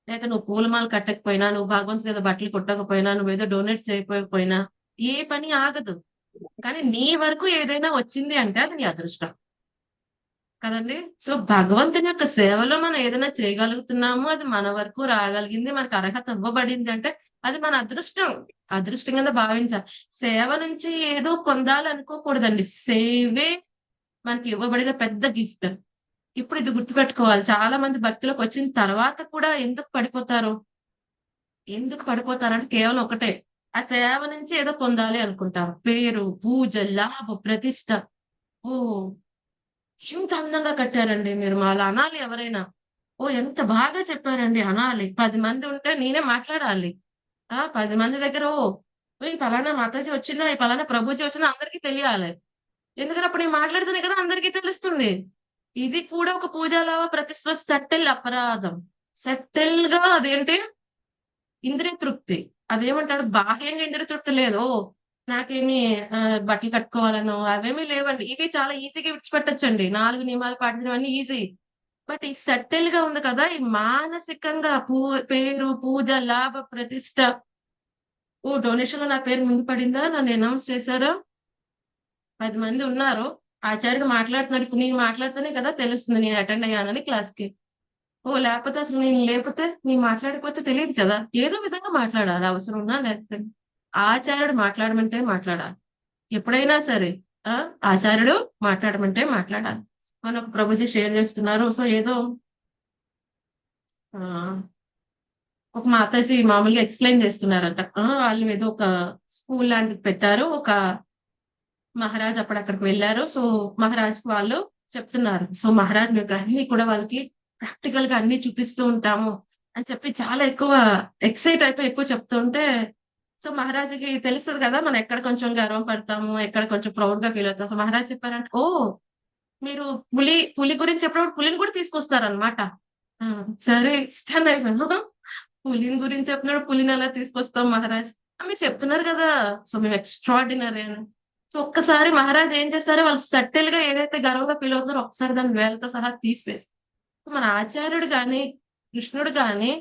లేదా నువ్వు పూలమాల కట్టకపోయినా, నువ్వు భగవంతుడి మీద బట్టలు కుట్టకపోయినా, నువ్వేదో డొనేట్ చేయకపోయినా ఏ పని ఆగదు. కానీ నీ వరకు ఏదైనా వచ్చింది అంటే అది నీ అదృష్టం కదండి. సో భగవంతుని యొక్క సేవలో మనం ఏదైనా చేయగలుగుతున్నాము, అది మన వరకు రాగలిగింది, మనకు అర్హత ఇవ్వబడింది అంటే అది మన అదృష్టం. అదృష్టం కింద భావించాలి. సేవ నుంచి ఏదో పొందాలనుకోకూడదండి. సేవే మనకి ఇవ్వబడిన పెద్ద గిఫ్ట్. ఇప్పుడు ఇది గుర్తుపెట్టుకోవాలి. చాలా మంది భక్తిలోకి వచ్చిన తర్వాత కూడా ఎందుకు పడిపోతారంటే కేవలం ఒకటే, ఆ సేవ నుంచి ఏదో పొందాలి అనుకుంటారు. పేరు, పూజ, లాభ, ప్రతిష్ట. ఓ ఎంత అందంగా కట్టారండి మీరు, అలా అనాలి ఎవరైనా. ఓ ఎంత బాగా చెప్పారండి అనాలి. 10 మంది ఉంటే నేనే మాట్లాడాలి. 10 మంది దగ్గర ఈ పలానా మాతాజీ వచ్చిందా, ఈ పలానా ప్రభుజీ వచ్చిందా అందరికీ తెలియాలి. ఎందుకంటే అప్పుడు నేను మాట్లాడితేనే కదా అందరికీ తెలుస్తుంది. ఇది కూడా ఒక పూజాలావ ప్రతిష్ట, సెటిల్ అపరాధం. సెటిల్ గా అదేంటి? ఇంద్రియ తృప్తి. అదేమంటారు? బాహ్యంగా ఇంద్రియ తృప్తి లేదు. నాకేమి బట్టలు కట్టుకోవాలనో అవేమీ లేవండి. ఇవి చాలా ఈజీగా విడిచిపెట్టచ్చండి. 4 నియమాలు పాటించడం అన్ని ఈజీ. బట్ ఈ సెటిల్ గా ఉంది కదా, ఈ మానసికంగా పేరు, పూజ, లాభ, ప్రతిష్ట. డొనేషన్ లో నా పేరు ముందు పడిందా, నన్ను అనౌన్స్ చేశారు, 10 మంది ఉన్నారు, ఆచార్యుడు మాట్లాడుతున్నాడు, ఇప్పుడు నేను మాట్లాడితేనే కదా తెలుస్తుంది నేను అటెండ్ అయ్యానని క్లాస్ కి. లేకపోతే అసలు నేను మాట్లాడిపోతే తెలియదు కదా. ఏదో విధంగా మాట్లాడాలి, అవసరం ఉన్నా లేకపోతే. ఆచార్యుడు మాట్లాడమంటే మాట్లాడాలి. ఎప్పుడైనా సరే ఆచార్యుడు మాట్లాడమంటే మాట్లాడాలి. మన ఒక ప్రభుజీ షేర్ చేస్తున్నారు. సో ఏదో ఒక మాతాజీ మామూలుగా ఎక్స్ప్లెయిన్ చేస్తున్నారంట. వాళ్ళు ఏదో ఒక స్కూల్ లాంటిది పెట్టారు. ఒక మహారాజ్ అప్పుడు అక్కడికి వెళ్ళారు. సో మహారాజ్ వాళ్ళు చెప్తున్నారు, సో మహారాజ్ మేము అన్ని కూడా వాళ్ళకి ప్రాక్టికల్ గా అన్ని చూపిస్తూ ఉంటాము అని చెప్పి చాలా ఎక్కువ ఎక్సైట్ అయిపోయి ఎక్కువ చెప్తుంటే, సో మహారాజుకి తెలుస్తుంది కదా మనం ఎక్కడ కొంచెం గర్వం పడతాము, ఎక్కడ కొంచెం ప్రౌడ్ గా ఫీల్ అవుతాం. సో మహారాజ్ చెప్పారంటే, మీరు పులి గురించి చెప్పినప్పుడు పులిని కూడా తీసుకొస్తారనమాట. సరే ఇష్టాన్ని అయిపోయాను. పులిని గురించి చెప్పినప్పుడు పులిని ఎలా తీసుకొస్తాం మహారాజ్? మీరు చెప్తున్నారు కదా, సో మేము ఎక్స్ట్రాడినరీ అని. సో ఒక్కసారి మహారాజ్ ఏం చేస్తారో వాళ్ళు సటిల్ గా ఏదైతే గర్వంగా ఫీల్ అవుతున్నారో ఒకసారి దాన్ని వేలతో సహా తీసివేసి, మన ఆచార్యుడు గాని కృష్ణుడు గాని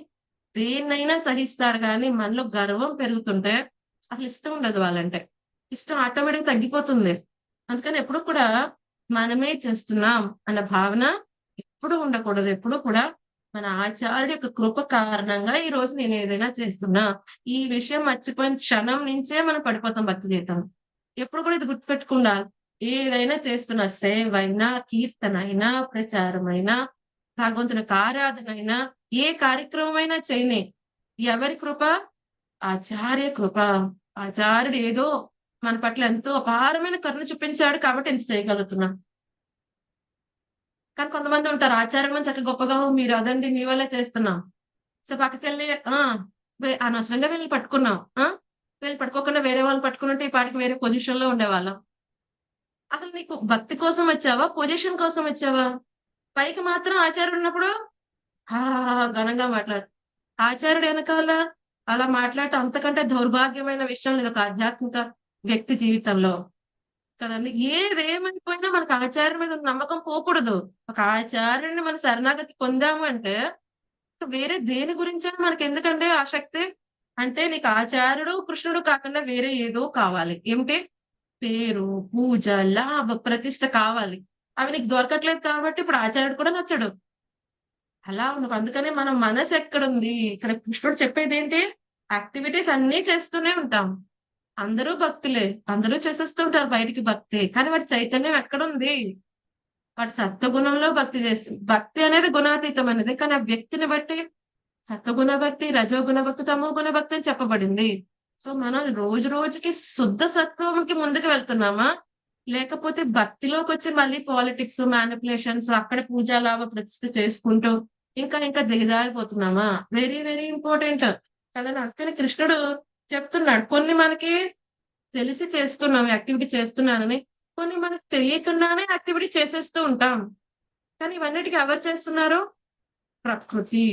దేన్నైనా సహిస్తాడు, కానీ మనలో గర్వం పెరుగుతుంటే అసలు ఇష్టం ఉండదు. వాళ్ళంటే ఇష్టం ఆటోమేటిక్ తగ్గిపోతుంది. అందుకని ఎప్పుడు కూడా మనమే చేస్తున్నాం అన్న భావన ఎప్పుడు ఉండకూడదు. ఎప్పుడు కూడా మన ఆచార్యుడి యొక్క కృప కారణంగా ఈ రోజు నేను ఏదైనా చేస్తున్నా, ఈ విషయం మర్చిపోయిన క్షణం నుంచే మనం పడిపోతాం భక్తి జీవితం. ఎప్పుడు కూడా ఇది గుర్తుపెట్టుకుండాలి. ఏదైనా చేస్తున్నా, సేవ అయినా, కీర్తన అయినా, ప్రచారం అయినా, భగవంతునికి ఆరాధన అయినా, ఏ కార్యక్రమం అయినా చేయని, ఎవరి కృప? ఆచార్య కృప. ఆచార్యుడు ఏదో మన పట్ల ఎంతో అపారమైన కరుణ చూపించాడు కాబట్టి ఎంత చేయగలుగుతున్నాం. కానీ కొంతమంది ఉంటారు, ఆచార్యం చక్కగా గొప్పగా మీరు అదండి మీ వల్లే చేస్తున్నాం. సో పక్కకెళ్ళి అనవసరంగా వీళ్ళని పట్టుకున్నాం, వీళ్ళు పట్టుకోకుండా వేరే వాళ్ళని పట్టుకున్నట్టు ఈ పాటికి వేరే పొజిషన్ లో ఉండేవాళ్ళం. అసలు నీకు భక్తి కోసం వచ్చావా, పొజిషన్ కోసం వచ్చావా? పైకి మాత్రం ఆచార్యుడు ఉన్నప్పుడు ఘనంగా మాట్లాడు. ఆచార్యుడు వెనకాల అలా మాట్లాడటం అంతకంటే దౌర్భాగ్యమైన విషయం లేదు ఒక ఆధ్యాత్మిక వ్యక్తి జీవితంలో కదండి. ఏదేమైపోయినా మనకు ఆచార్యుడి మీద ఉన్న నమ్మకం పోకూడదు. ఒక ఆచార్యుడిని మన శరణాగతి పొందాము అంటే వేరే దేని గురించైనా మనకి ఎందుకంటే ఆసక్తి అంటే, నీకు ఆచార్యుడు కృష్ణుడు కాకుండా వేరే ఏదో కావాలి. ఏమిటి? పేరు, పూజ, లాభ, ప్రతిష్ట కావాలి. అవి నీకు దొరకట్లేదు కాబట్టి ఇప్పుడు ఆచార్యుడు కూడా నచ్చడు. అలా ఉండదు. అందుకనే మన మనసు ఎక్కడుంది? ఇక్కడ కృష్ణుడు చెప్పేది ఏంటి? యాక్టివిటీస్ అన్ని చేస్తూనే ఉంటాం. అందరూ భక్తులే, అందరూ చేసేస్తూ ఉంటారు బయటికి భక్తి, కానీ వాడి చైతన్యం ఎక్కడుంది? వాడి సత్వగుణంలో భక్తి చేస్తుంది. భక్తి అనేది గుణాతీతమైనది, కానీ ఆ వ్యక్తిని బట్టి సత్వగుణ భక్తి, రజోగుణ భక్తి, తమో గుణ భక్తి అని చెప్పబడింది. సో మనం రోజు రోజుకి శుద్ధ సత్వంకి ముందుకు వెళ్తున్నామా, లేకపోతే భక్తిలోకి వచ్చి మళ్ళీ పాలిటిక్స్, మ్యానిపులేషన్స్, అక్కడ పూజా లాభ ప్రతిష్ఠ చేసుకుంటూ ఇంకా దిగజారిపోతున్నామా? వెరీ వెరీ ఇంపార్టెంట్ కదండి. అందుకని కృష్ణుడు చెప్తున్నాడు, కొన్ని మనకి తెలిసి చేస్తున్నాం యాక్టివిటీ చేస్తున్నానని, కొన్ని మనకి తెలియకుండానే యాక్టివిటీ చేసేస్తూ ఉంటాం. కానీ ఇవన్నిటికీ ఎవరు చేస్తున్నారు? ప్రకృతి.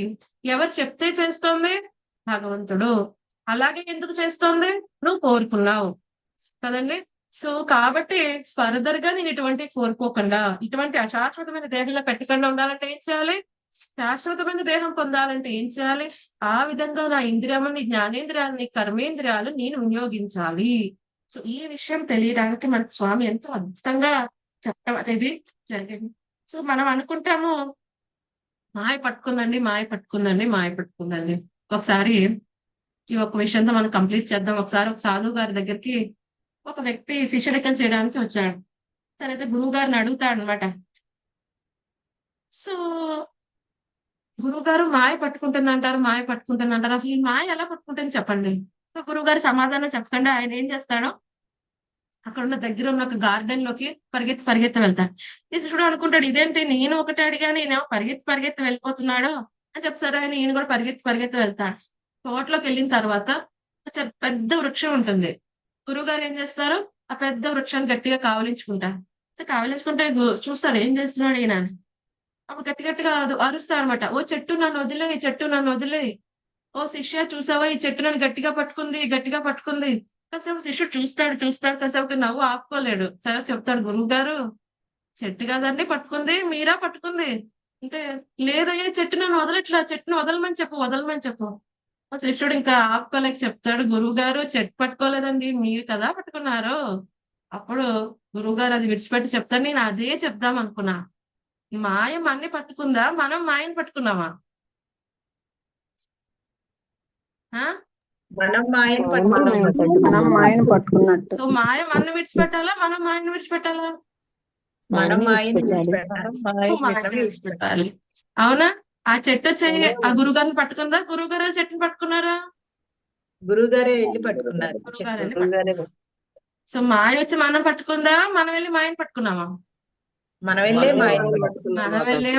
ఎవరు చెప్తే చేస్తోంది? భగవంతుడు. అలాగే ఎందుకు చేస్తోంది? నువ్వు కోరుకున్నావు కదండి. సో కాబట్టి ఫర్దర్ గా నేను ఇటువంటి కోరుకోకుండా, ఇటువంటి అశాశ్వతమైన దేహంలో పెట్టకుండా ఉండాలంటే ఏం చేయాలి? శాశ్వతమైన దేహం పొందాలంటే ఏం చేయాలి? ఆ విధంగా నా ఇంద్రియముని, జ్ఞానేంద్రియాలని, కర్మేంద్రియాలు నేను వినియోగించాలి. సో ఈ విషయం తెలియడానికి మనకు స్వామి ఎంతో అద్భుతంగా చెప్పడం అనేది జరిగింది. సో మనం అనుకుంటాము మాయ పట్టుకుందండి. ఒకసారి ఈ ఒక్క విషయంతో మనం కంప్లీట్ చేద్దాం. ఒకసారి ఒక సాధువు గారి దగ్గరికి ఒక వ్యక్తి శిష్యరికం చేయడానికి వచ్చాడు. తనైతే గురువు గారిని అడుగుతాడు అనమాట. సో గురువు గారు మాయ పట్టుకుంటుందంటారు. అసలు ఈ మాయ ఎలా పట్టుకుంటుంది చెప్పండి. సో గురువు గారి సమాధానం చెప్పకుండా ఆయన ఏం చేస్తాడో, అక్కడ ఉన్న దగ్గర ఉన్న ఒక గార్డెన్ లోకి పరిగెత్తి వెళ్తాడు. శిష్యుడు అనుకుంటాడు, ఇదేంటి నేను ఒకటి అడిగాను, ఈయనేమో పరిగెత్తి వెళ్ళిపోతున్నాడు అని చెప్పారు. ఆయన ఈయన కూడా పరిగెత్తి వెళ్తాడు. తోటలోకి వెళ్ళిన తర్వాత పెద్ద వృక్షం ఉంటుంది. గురువు గారు ఏం చేస్తారు? ఆ పెద్ద వృక్షాన్ని గట్టిగా కావలించుకుంటారు. చూస్తాడు ఏం చేస్తున్నాడు ఈయన. అప్పుడు గట్టిగా అరుస్తా అనమాట, ఓ చెట్టు నన్ను వదిలే, ఓ శిష్య చూసావా ఈ చెట్టు నన్ను గట్టిగా పట్టుకుంది. కాసేపు శిష్యుడు చూస్తాడు, కాసేపు నవ్వు ఆపుకోలేడు. సరే చెప్తాడు, గురువు గారు చెట్టు కాదండి పట్టుకుంది, మీరా పట్టుకుంది అంటే, లేదయ్యా చెట్టు నన్ను వదలట్లా, చెట్టును వదలమని చెప్పు. శిష్యుడు ఇంకా ఆపుకోలేక చెప్తాడు, గురువు గారు చెట్టు పట్టుకోలేదండి, మీరు కదా పట్టుకున్నారు. అప్పుడు గురువు గారు అది విడిచిపెట్టి చెప్తాడు, నేను అదే చెప్దాం అనుకున్నా. మాయ మన్ని పట్టుకుందా, మనం మాయని పట్టుకున్నామా? మనం మాయను మనం మాయను పట్టుకున్నట్టు. సో మాయ మన్ను విడిచిపెట్టాలా, మనం మాయను విడిచిపెట్టాలా? మనం మాయను విడిచిపెట్టాలి. అవునా? ఆ చెట్టు వచ్చి ఆ గురుగారిని పట్టుకుందా, గురువు గారు చెట్టుని పట్టుకున్నారా? గురువుగారే వెళ్ళి పట్టుకున్నారు. సో మాయ వచ్చి మనం పట్టుకుందా, మనం వెళ్ళి మాయను పట్టుకున్నామా? మనం వెళ్ళే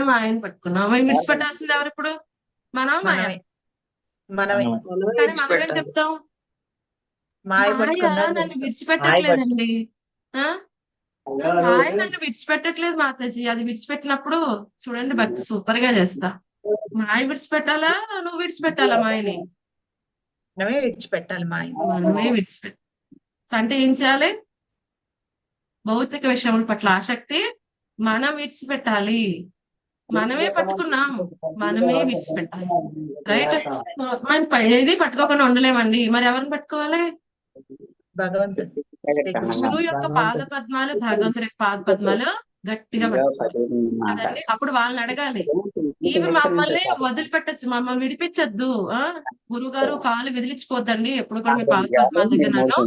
మాయను పట్టుకున్నాం. విడిచిపెట్టాల్సింది ఎవరు ఇప్పుడు? మనమే. మనమే. కానీ మనం ఏం చెప్తాం? మాయ నన్ను విడిచిపెట్టట్లేదండి, మాయ నన్ను విడిచిపెట్టట్లేదు మాతాజీ. అది విడిచిపెట్టినప్పుడు చూడండి భక్తి సూపర్ గా చేస్తా. మాయ విడిచిపెట్టాలా నువ్వు విడిచిపెట్టాలా మాయని? మనమే విడిచిపెట్టాలి మా ఆయన. మనమే విడిచిపెట్టాలి. అంటే ఏం చేయాలి? భౌతిక విషయముల పట్ల ఆసక్తి మనం విడిచిపెట్టాలి. మనమే పట్టుకున్నాం, మనమే విడిచిపెట్టాలి. రైట్. మనం ఏది పట్టుకోకుండా ఉండలేమండి. మరి ఎవరిని పట్టుకోవాలి? భగవంతుడు గురువు యొక్క పాద పద్మాలు, భగవంతుడి యొక్క పాద పద్మాలు గట్టిగా పట్టుకోవాలి కదండి. అప్పుడు వాళ్ళని అడగాలి, ఇవి మమ్మల్ని వదిలిపెట్టచ్చు, మమ్మల్ని విడిపించద్దు. గురువు గారు కాలు విదిలించిపోద్దండి, ఎప్పుడు కూడా మీ పాద పద్మాల దగ్గర నన్ను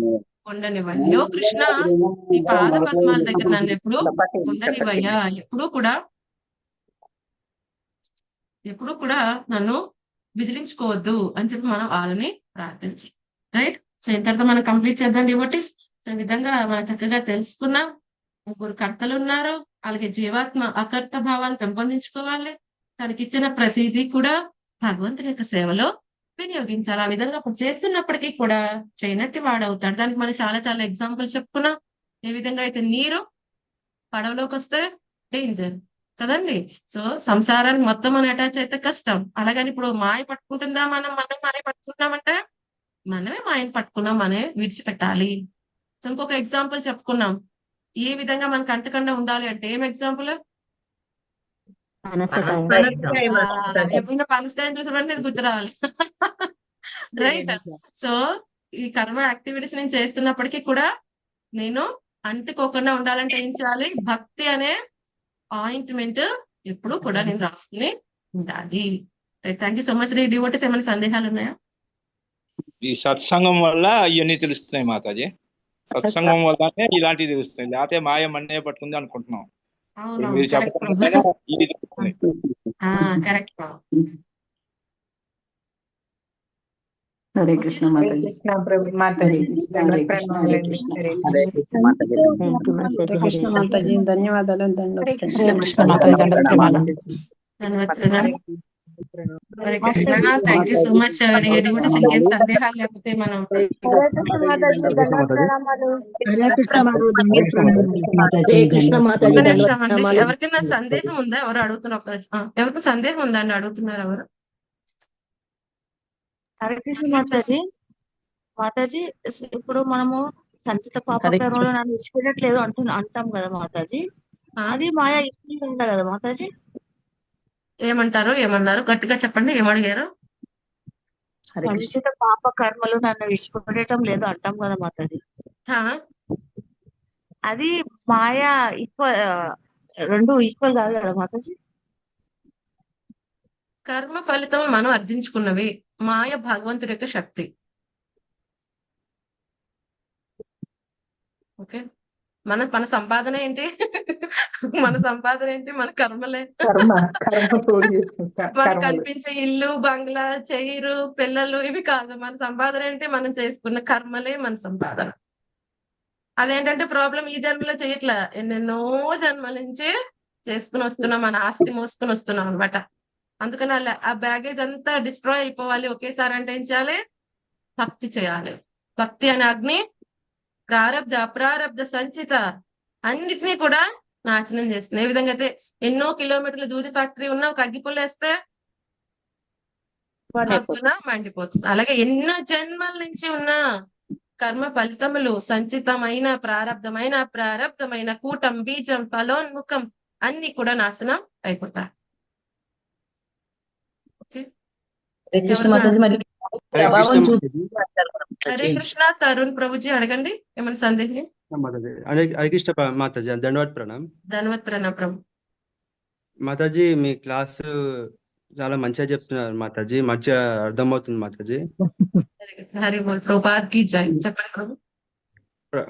ఉండనివ్వండి. ఓ కృష్ణ, ఈ పాద పద్మాల దగ్గర నన్ను ఎప్పుడు ఉండనివ్వయ్యా, ఎప్పుడు కూడా నన్ను విదిలించుకోవద్దు అని చెప్పి మనం వాళ్ళని ప్రార్థించి, రైట్. సో ఇంతటితో మనం కంప్లీట్ చేద్దాం డివోటీస్. సో ఈ విధంగా మనం చక్కగా తెలుసుకున్నాం. ముగ్గురు కర్తలు ఉన్నారు, అలాగే జీవాత్మ అకర్త భావాన్ని పెంపొందించుకోవాలి. తనకిచ్చిన ప్రతిదీ కూడా భగవంతుని యొక్క సేవలో వినియోగించాలి. ఆ విధంగా అప్పుడు చేస్తున్నప్పటికీ కూడా చేయనట్టు వాడవుతాడు. దానికి మనం చాలా చాలా ఎగ్జాంపుల్ చెప్పుకున్నాం. ఏ విధంగా అయితే నీరు పడవలోకి వస్తే డేంజర్ కదండి. సో సంసారానికి మొత్తం మనం అటాచ్ అయితే కష్టం. అలాగని ఇప్పుడు మాయ పట్టుకుంటుందా, మనం మాయ పట్టుకుంటున్నామంటే మనమే మాయను పట్టుకున్నాం, మనమే విడిచిపెట్టాలి. సో ఇంకొక ఎగ్జాంపుల్ చెప్పుకున్నాం. ఏ విధంగా మనకు అంటకుండా ఉండాలి అంటే ఏం ఎగ్జాంపుల్? ఎప్పుడైనా పనసకాయ చూసామంటే ఇది గుర్తు రావాలి. రైట్. సో ఈ కర్మ యాక్టివిటీస్ నేను చేస్తున్నప్పటికీ కూడా నేను అంటుకోకుండా ఉండాలంటే ఏం చేయాలి? భక్తి అనే ఆయింట్మెంట్ ఎప్పుడు కూడా నేను రాసుకుని ఉండాలి. Thank you so much. Devotees ఏమైనా సందేహాలు ఉన్నాయా? ఈ సత్సంగం వల్ల ఇవన్నీ తెలుస్తున్నాయి మాతాజీ. సత్సంగం వల్లనే ఇలాంటివి తెలుస్తాయి. లేకపోతే మాయ మన్నే పట్టుకుంది అనుకుంటున్నాం. మీరు చెప్పడం కరెక్ట్. హరే కృష్ణ హరే మాతాజీ. కృష్ణ ప్రభు మాతాజీ, దండవత్ ప్రణామాలండి. హరే కృష్ణ మాతాజీ, ధన్యవాదాలు. హరే కృష్ణ మాతాజీ, దండవత్ ప్రణామాలు. Hare Krishna. Thank you so much. Devotees ఇంకేం సందేహాలు లేకపోతే మనం హరే కృష్ణ మాతాజీ, దండవత్ ప్రణామాలు. ఎవరికైనా సందేహం ఉందా? ఎవరు అడుగుతున్నారు? ఒక్క నిమిషం. ఎవరికి సందేహం ఉందా అని అడుగుతున్నారు ఎవరు? హరే కృష్ణ మాతాజీ. మాతాజీ, ఇప్పుడు మనము సంచిత పాపకర్మలో నన్ను విడిచిపెట్టట్లేదు అంటాం కదా మాతాజీ. అది మాయా ఇస్తుంది కదా మాతాజీ. ఏమన్నారు గట్టిగా చెప్పండి. ఏమడిగారు? సంచిత పాప కర్మలు నన్ను విడిచిపెట్టడం లేదు అంటాం కదా మాతాజీ. అది మాయా ఈక్వల్, రెండు ఈక్వల్ కాదు కదా మాతాజీ. కర్మ ఫలితం మనం అర్జించుకున్నవి, మాయ భగవంతుడి యొక్క శక్తి. ఓకే. మన సంపాదన ఏంటి? మన కర్మలే. మనకు కనిపించే ఇల్లు, బంగ్లా, చైరు, పిల్లలు ఇవి కాదు. మన సంపాదన ఏంటి? మనం చేసుకున్న కర్మలే మన సంపాదన. అదేంటంటే ప్రాబ్లం ఈ జన్మలో చేయట్లా, ఎన్నెన్నో జన్మల నుంచి చేసుకుని వస్తున్నాం, మన ఆస్తి మోసుకుని వస్తున్నాం అనమాట. అందుకని ఆ బ్యాగేజ్ అంతా డిస్ట్రాయ్ అయిపోవాలి ఒకేసారి అంటే ఏం చేయాలి? భక్తి చేయాలి. భక్తి అనే అగ్ని ప్రారబ్ధ అప్రారబ్ధ సంచిత అన్నిటినీ కూడా నాశనం చేస్తుంది. ఏ విధంగా అయితే ఎన్నో కిలోమీటర్ల దూది ఫ్యాక్టరీ ఉన్న ఒక అగ్గిపుల్ల వేస్తే మండిపోతుంది. అలాగే ఎన్నో జన్మల నుంచి ఉన్న కర్మ ఫలితములు సంచితమైన ప్రారబ్ధమైన కూటం, బీజం, ఫలోన్ముఖం అన్ని కూడా నాశనం అయిపోతాయి. హరే కృష్ణ. తరుణ్ ప్రభుజీ అడగండి, ఏమైనా సందేహం? హరే కృష్ణ మాతాజీ, దండవత్ ప్రణామ్. ధన్యవాద్ ప్రణామ్ ప్రభు. మాతాజీ, మీ క్లాస్ చాలా మంచిగా చెప్తున్నారు మాతాజీ, మంచిగా అర్థమవుతుంది మాతాజీ. హరి బోల్. ప్రభుపాద్ కీ జై. చెప్పండి ప్రభు.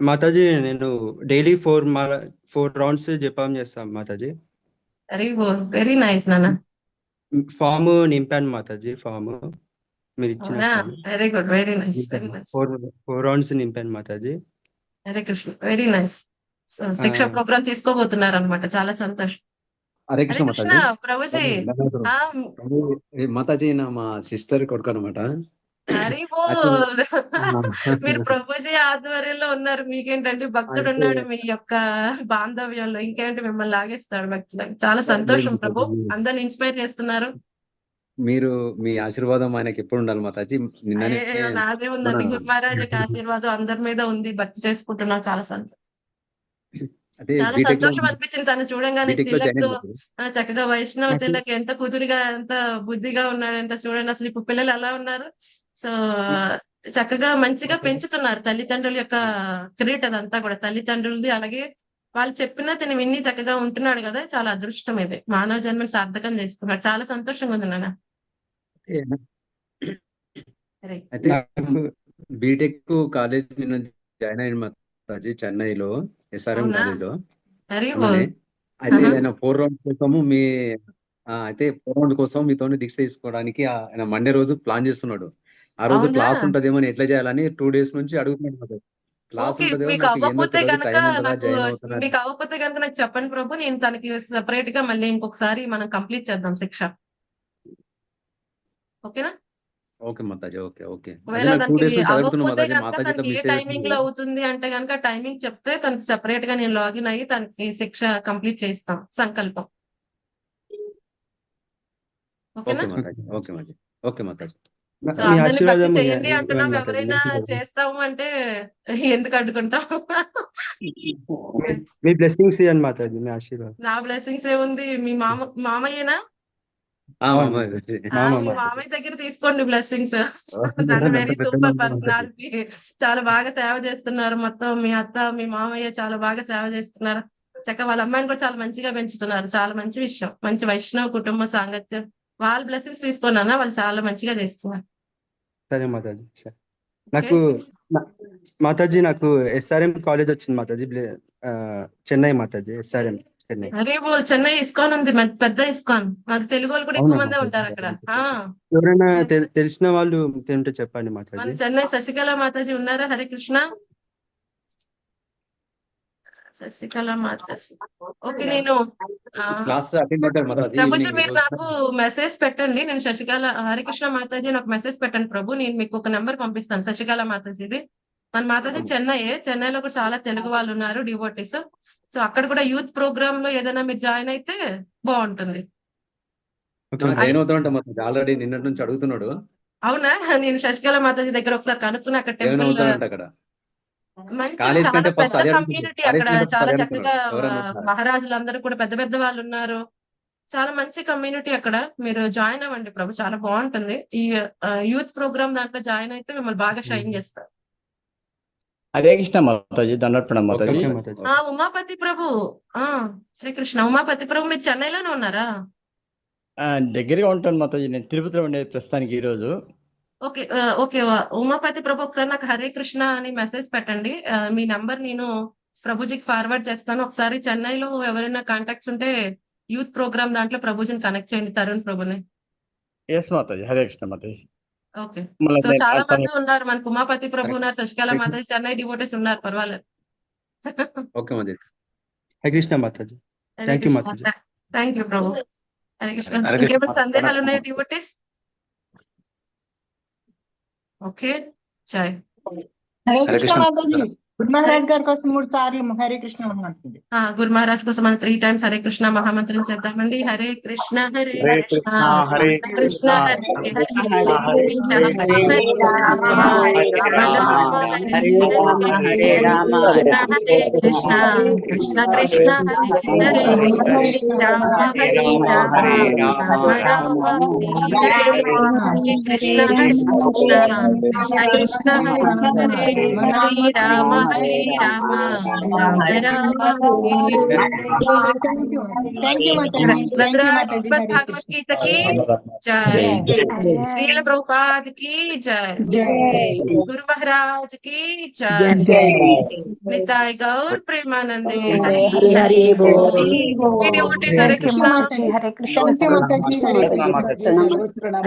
మాతాజీ, నేను డైలీ 4 రౌండ్స్ జపం చేస్తాను మాతాజీ. హరి బోల్. వెరీ నైస్ నాన్న. ఫామ్ నింపాను మాతాజీ, ఫామ్ మీరు ఇచ్చిన very good, very nice, very nice. 4 rounds నింపాను మాతాజీ. హరే కృష్ణ. Very nice. శిక్ష ప్రోగ్రామ్ తీసుకోబోతున్నారు అనమాట. చాలా సంతోషం. హరే కృష్ణ ప్రభుజీ. మాతాజీ, నా మా సిస్టర్ కొడుకు అనమాట. హరి అయితే బోల్. ఆ, మీరు ప్రభుజీ ఆధ్వర్యంలో ఉన్నారు, మీకేంటండి భక్తుడు అయితే ఉన్నాడు మీ యొక్క బాంధవ్యంలో, ఇంకేంటి మిమ్మల్ని లాగేస్తాడు భక్తులకు. చాలా లేదు సంతోషం ప్రభు, మాతాజీ, అందరిని ఇన్స్పైర్ చేస్తున్నారు. మీరు మీ ఆశీర్వాదం ఆయనకి ఎప్పుడు ఉండాలి మాతాజీ. నిన్ననే అయ్యో నాదే మన ఉందండి, గురు మహారాజుకి ఆశీర్వాదం అందరి మీద ఉంది, భక్తి చేసుకుంటున్నా. చాలా సంతోషం, అదే చాలా బీటెక్ లో సంతోషం అనిపించింది తను చూడంగానే. బీటెక్ లో జాయిన్ తిలక్ అయింది మాతాజీ. చక్కగా వైష్ణవ నాకు తిలక్ ఎంత కుదురుగా ఎంత బుద్ధిగా ఉన్నాడంట చూడండి. అసలు ఇప్పుడు పిల్లలు ఎలా ఉన్నారు. సో చక్కగా మంచిగా పెంచుతున్నారు. తల్లిదండ్రుల యొక్క క్రెడిట్ అదంతా కూడా తల్లిదండ్రులది. అలాగే వాళ్ళు చెప్పినా తిని విన్ని చక్కగా ఉంటున్నాడు కదా, చాలా అదృష్టం ఇది. మానవ జన్మని సార్థకం చేసుకున్నాడు. చాలా సంతోషంగా ఉంది నాన్న. సరే. అయితే నాకు బీటెక్ కాలేజ్ నిన్న జాయిన్ అయ్యింది మాతాజీ, చెన్నైలో ఎస్ఆర్ఎం అవునా, కాలేజ్లో వెరీ మొన్ననే. గుడ్. అయితే ఆయన 4 రౌండ్ కోసము అయితే 4 రౌండ్ కోసం మీతో దీక్ష తీసుకోవడానికి ఆయన మండే రోజు ప్లాన్ చేస్తున్నాడు. ఆ రోజు అవునా, క్లాస్ ఉంటదేమో ఎట్లా చేయాలని 2 days నుంచి అడుగుతున్నాడు మాతాజీ. Class okay. ఉంటదేమో మీకు నాకు ఏందో అవ్వకపోతే తెలియదు, గనక టైం ఉంటుందా, నాకు జాయిన్ అవుతున్నా. మీకు అవ్వకపోతే గనక నాకు చెప్పండి ప్రభు, నేను తనకి సెపరేట్ గా మళ్ళీ ఇంకొకసారి మనం కంప్లీట్ చేద్దాం శిక్ష. ఓకేనా. Okay Mataji, okay okay. అదే ఒకవేళ నాకు 2 తనకి days నుంచి అడుగుతున్నా అవ్వకపోతే మాతాజీ, గనక మాతాజీ ఇట్లా తనకి ఏ మెసేజ్ టైమింగ్ లో అవుతుంది అంటే గనక టైమింగ్ చెప్తే తనకి సెపరేట్ గా నేను లాగిన్ అయ్యి తనకి శిక్ష కంప్లీట్ చేయిస్తాం. సంకల్పం. ఓకేనా. Okay Mataji, okay Mataji, okay Mataji. So మీ అందరిని భక్తి ఆశీర్వాదం చేయండి ఇవ్వండి అంటున్నాం, మాతాజీ. ఎవరైనా చేస్తాము అంటే ఎందుకు అడ్డుకుంటాం. మీ బ్లెస్సింగ్స్ ఇవ్వండి మాతాజీ, మీ ఆశీర్వాదం. నా బ్లెస్సింగ్స్ ఏముంది, మీ మామయ్యనా. అవును మాతాజీ. మాతాజీ, మామ మీ మాతాజీ. మామయ్య దగ్గర తీసుకోండి బ్లెస్సింగ్స్. తను వెరీ పెద్ద సూపర్ నమ్మకం మాతాజీ. పర్సనాలిటీ, చాలా బాగా సేవ చేస్తున్నారు. మొత్తం మీ అత్త మీ మామయ్య చాలా బాగా సేవ చేస్తున్నారు. చక్కగా వాళ్ళ అమ్మాయిని కూడా చాలా మంచిగా పెంచుతున్నారు. చాలా మంచి విషయం. మంచి వైష్ణవ కుటుంబ సాంగత్యం. వాళ్ళ బ్లెస్సింగ్స్ తీసుకున్నానా, వాళ్ళు చాలా మంచిగా చేస్తున్నారు. సరే మాతాజీ, సరే. ఓకే. నాకు మాతాజీ నాకు ఎస్ఆర్ఎం కాలేజ్ వచ్చింది మాతాజీ, చెన్నై మాతాజీ, ఎస్ఆర్ఎం చెన్నై. అరే బోల్, చెన్నై ఇస్కాన్ ఉంది, పెద్ద ఇస్కాన్. మనకి తెలుగు వాళ్ళు కూడా ఎక్కువ అవునా మందే మాతాజీ? ఉంటారు అక్కడ. ఎవరైనా తెలిసిన వాళ్ళు ఉంటే చెప్పండి మన మాతాజీ. చెన్నై శశికళ మాతాజీ ఉన్నారా. హరే కృష్ణ. శశికళ మాతాజీ. ఓకే, నేను క్లాస్ అటెండ్ అవుతారు మాతాజీ ప్రభుజీ ఈవినింగ్ మీరు నాకు మెసేజ్ పెట్టండి. నేను శశికళ హరికృష్ణ మాతాజీ నాకు మెసేజ్ పెట్టండి ప్రభు, నేను మీకు ఒక నెంబర్ పంపిస్తాను. శశికళ మాతాజీది. మన మాతాజీ చెన్నైలో కూడా చాలా తెలుగు వాళ్ళు ఉన్నారు, డివోటీస్. సో అక్కడ కూడా యూత్ ప్రోగ్రామ్ లో ఏదైనా మీరు జాయిన్ అయితే బాగుంటుంది. జాయిన్ అవుతాడంట మాతాజీ, ఆల్రెడీ నిన్నటి నుంచి అడుగుతున్నాడు. అవునా, నేను శశికళ మాతాజీ దగ్గర ఒకసారి కనుక్కుని అక్కడ జాయిన్ టెంపుల్ అవుతాడంట అక్కడ. మంచి కాలేజ్ చాలా కంటే ఫస్ట్ పెద్ద అదే కమ్యూనిటీ కాలేజ్ అక్కడ. కంటే ఫస్ట్ చాలా అదే చక్కగా అనుకున్నాడు. ఎవరైనా ఉన్నారా? మహారాజులందరూ కూడా పెద్ద పెద్ద వాళ్ళు ఉన్నారు. చాలా మంచి కమ్యూనిటీ అక్కడ. మీరు జాయిన్ అవ్వండి ప్రభు, చాలా బాగుంటుంది. ఈ యూత్ ప్రోగ్రామ్ దాంట్లో జాయిన్ అయితే మిమ్మల్ని బాగా షైన్ చేస్తారు. హరే కృష్ణ మాతాజీ, దండోత్పణం ఓకే మాతాజీ. మాతాజీ. ఉమాపతి ప్రభు. శ్రీకృష్ణ. ఉమాపతి ప్రభు మీరు చెన్నైలోనే ఉన్నారా. దగ్గరగా ఉంటాను మాతాజీ, నేను తిరుపతిలో ఉండేది ప్రస్తుతానికి ఈ రోజు. ఓకే. ఓకే. ఉమాపతి ప్రభు ఒకసారి నాకు హరే కృష్ణ అని మెసేజ్ పెట్టండి. మీ నంబర్ నేను ప్రభుజీకి ఫార్వర్డ్ చేస్తాను. ఒకసారి చెన్నైలో ఎవరైనా కాంటాక్ట్స్ ఉంటే యూత్ ప్రోగ్రామ్ దాంట్లో ప్రభుజీని కనెక్ట్ చేయండి, తరుణ్ ప్రభుని. ఎస్ మాతాజీ, హరే కృష్ణ మాతాజీ. ఓకే. మళ్ళీ సో చాలా మంది ఉన్నారు, మనకు ఉమాపతి ప్రభు ఉన్నారు, శశికళ మాతాజీ, చెన్నై డివోటీస్ ఉన్నారు, పర్వాలేదు. Okay Mataji. Hare Krishna Mataji. Hare thank you Krishna. Mataji. Thank you Prabhu. Hare Krishna. Hare Krishna. ఇంకేమైనా సందేహాలు ఉన్నాయా డివోటీస్. ఓకే. జై. హరే హరే కృష్ణ కృష్ణ మాతాజీ. గురు మహారాజ్ గారి కోసం 3 సార్లు హరే కృష్ణ ఉన్నట్టుంది. గురు మహారాజ్ కోసం మనం 3 times హరే కృష్ణ మహామంత్రం చేద్దామండి. Hare Krishna Hare Hare Krishna Hare Krishna Hare Hare Hare Rama Hare Rama Hare Rama Hare Rama Hare Krishna Krishna Krishna Hare Hare Hare Rama Hare Rama Rama Rama Hare Hare Krishna Hare Krishna Krishna Krishna Hare Hare Hare Rama Hare Rama Rama Rama thank you Mataji. Thank you Mataji. Shrimad Hare Bhagavad Krishna. గీతకి జై. శ్రీల ప్రభుపాద్ కి జై. జై గురు మహారాజ్ కి జై. జై. నితాయ్ గౌర్ ప్రేమానందే. హరి హరి బోల్. Hare Krishna. Thank you Mataji. Hare Krishna. Thank you Mataji. Hare Krishna.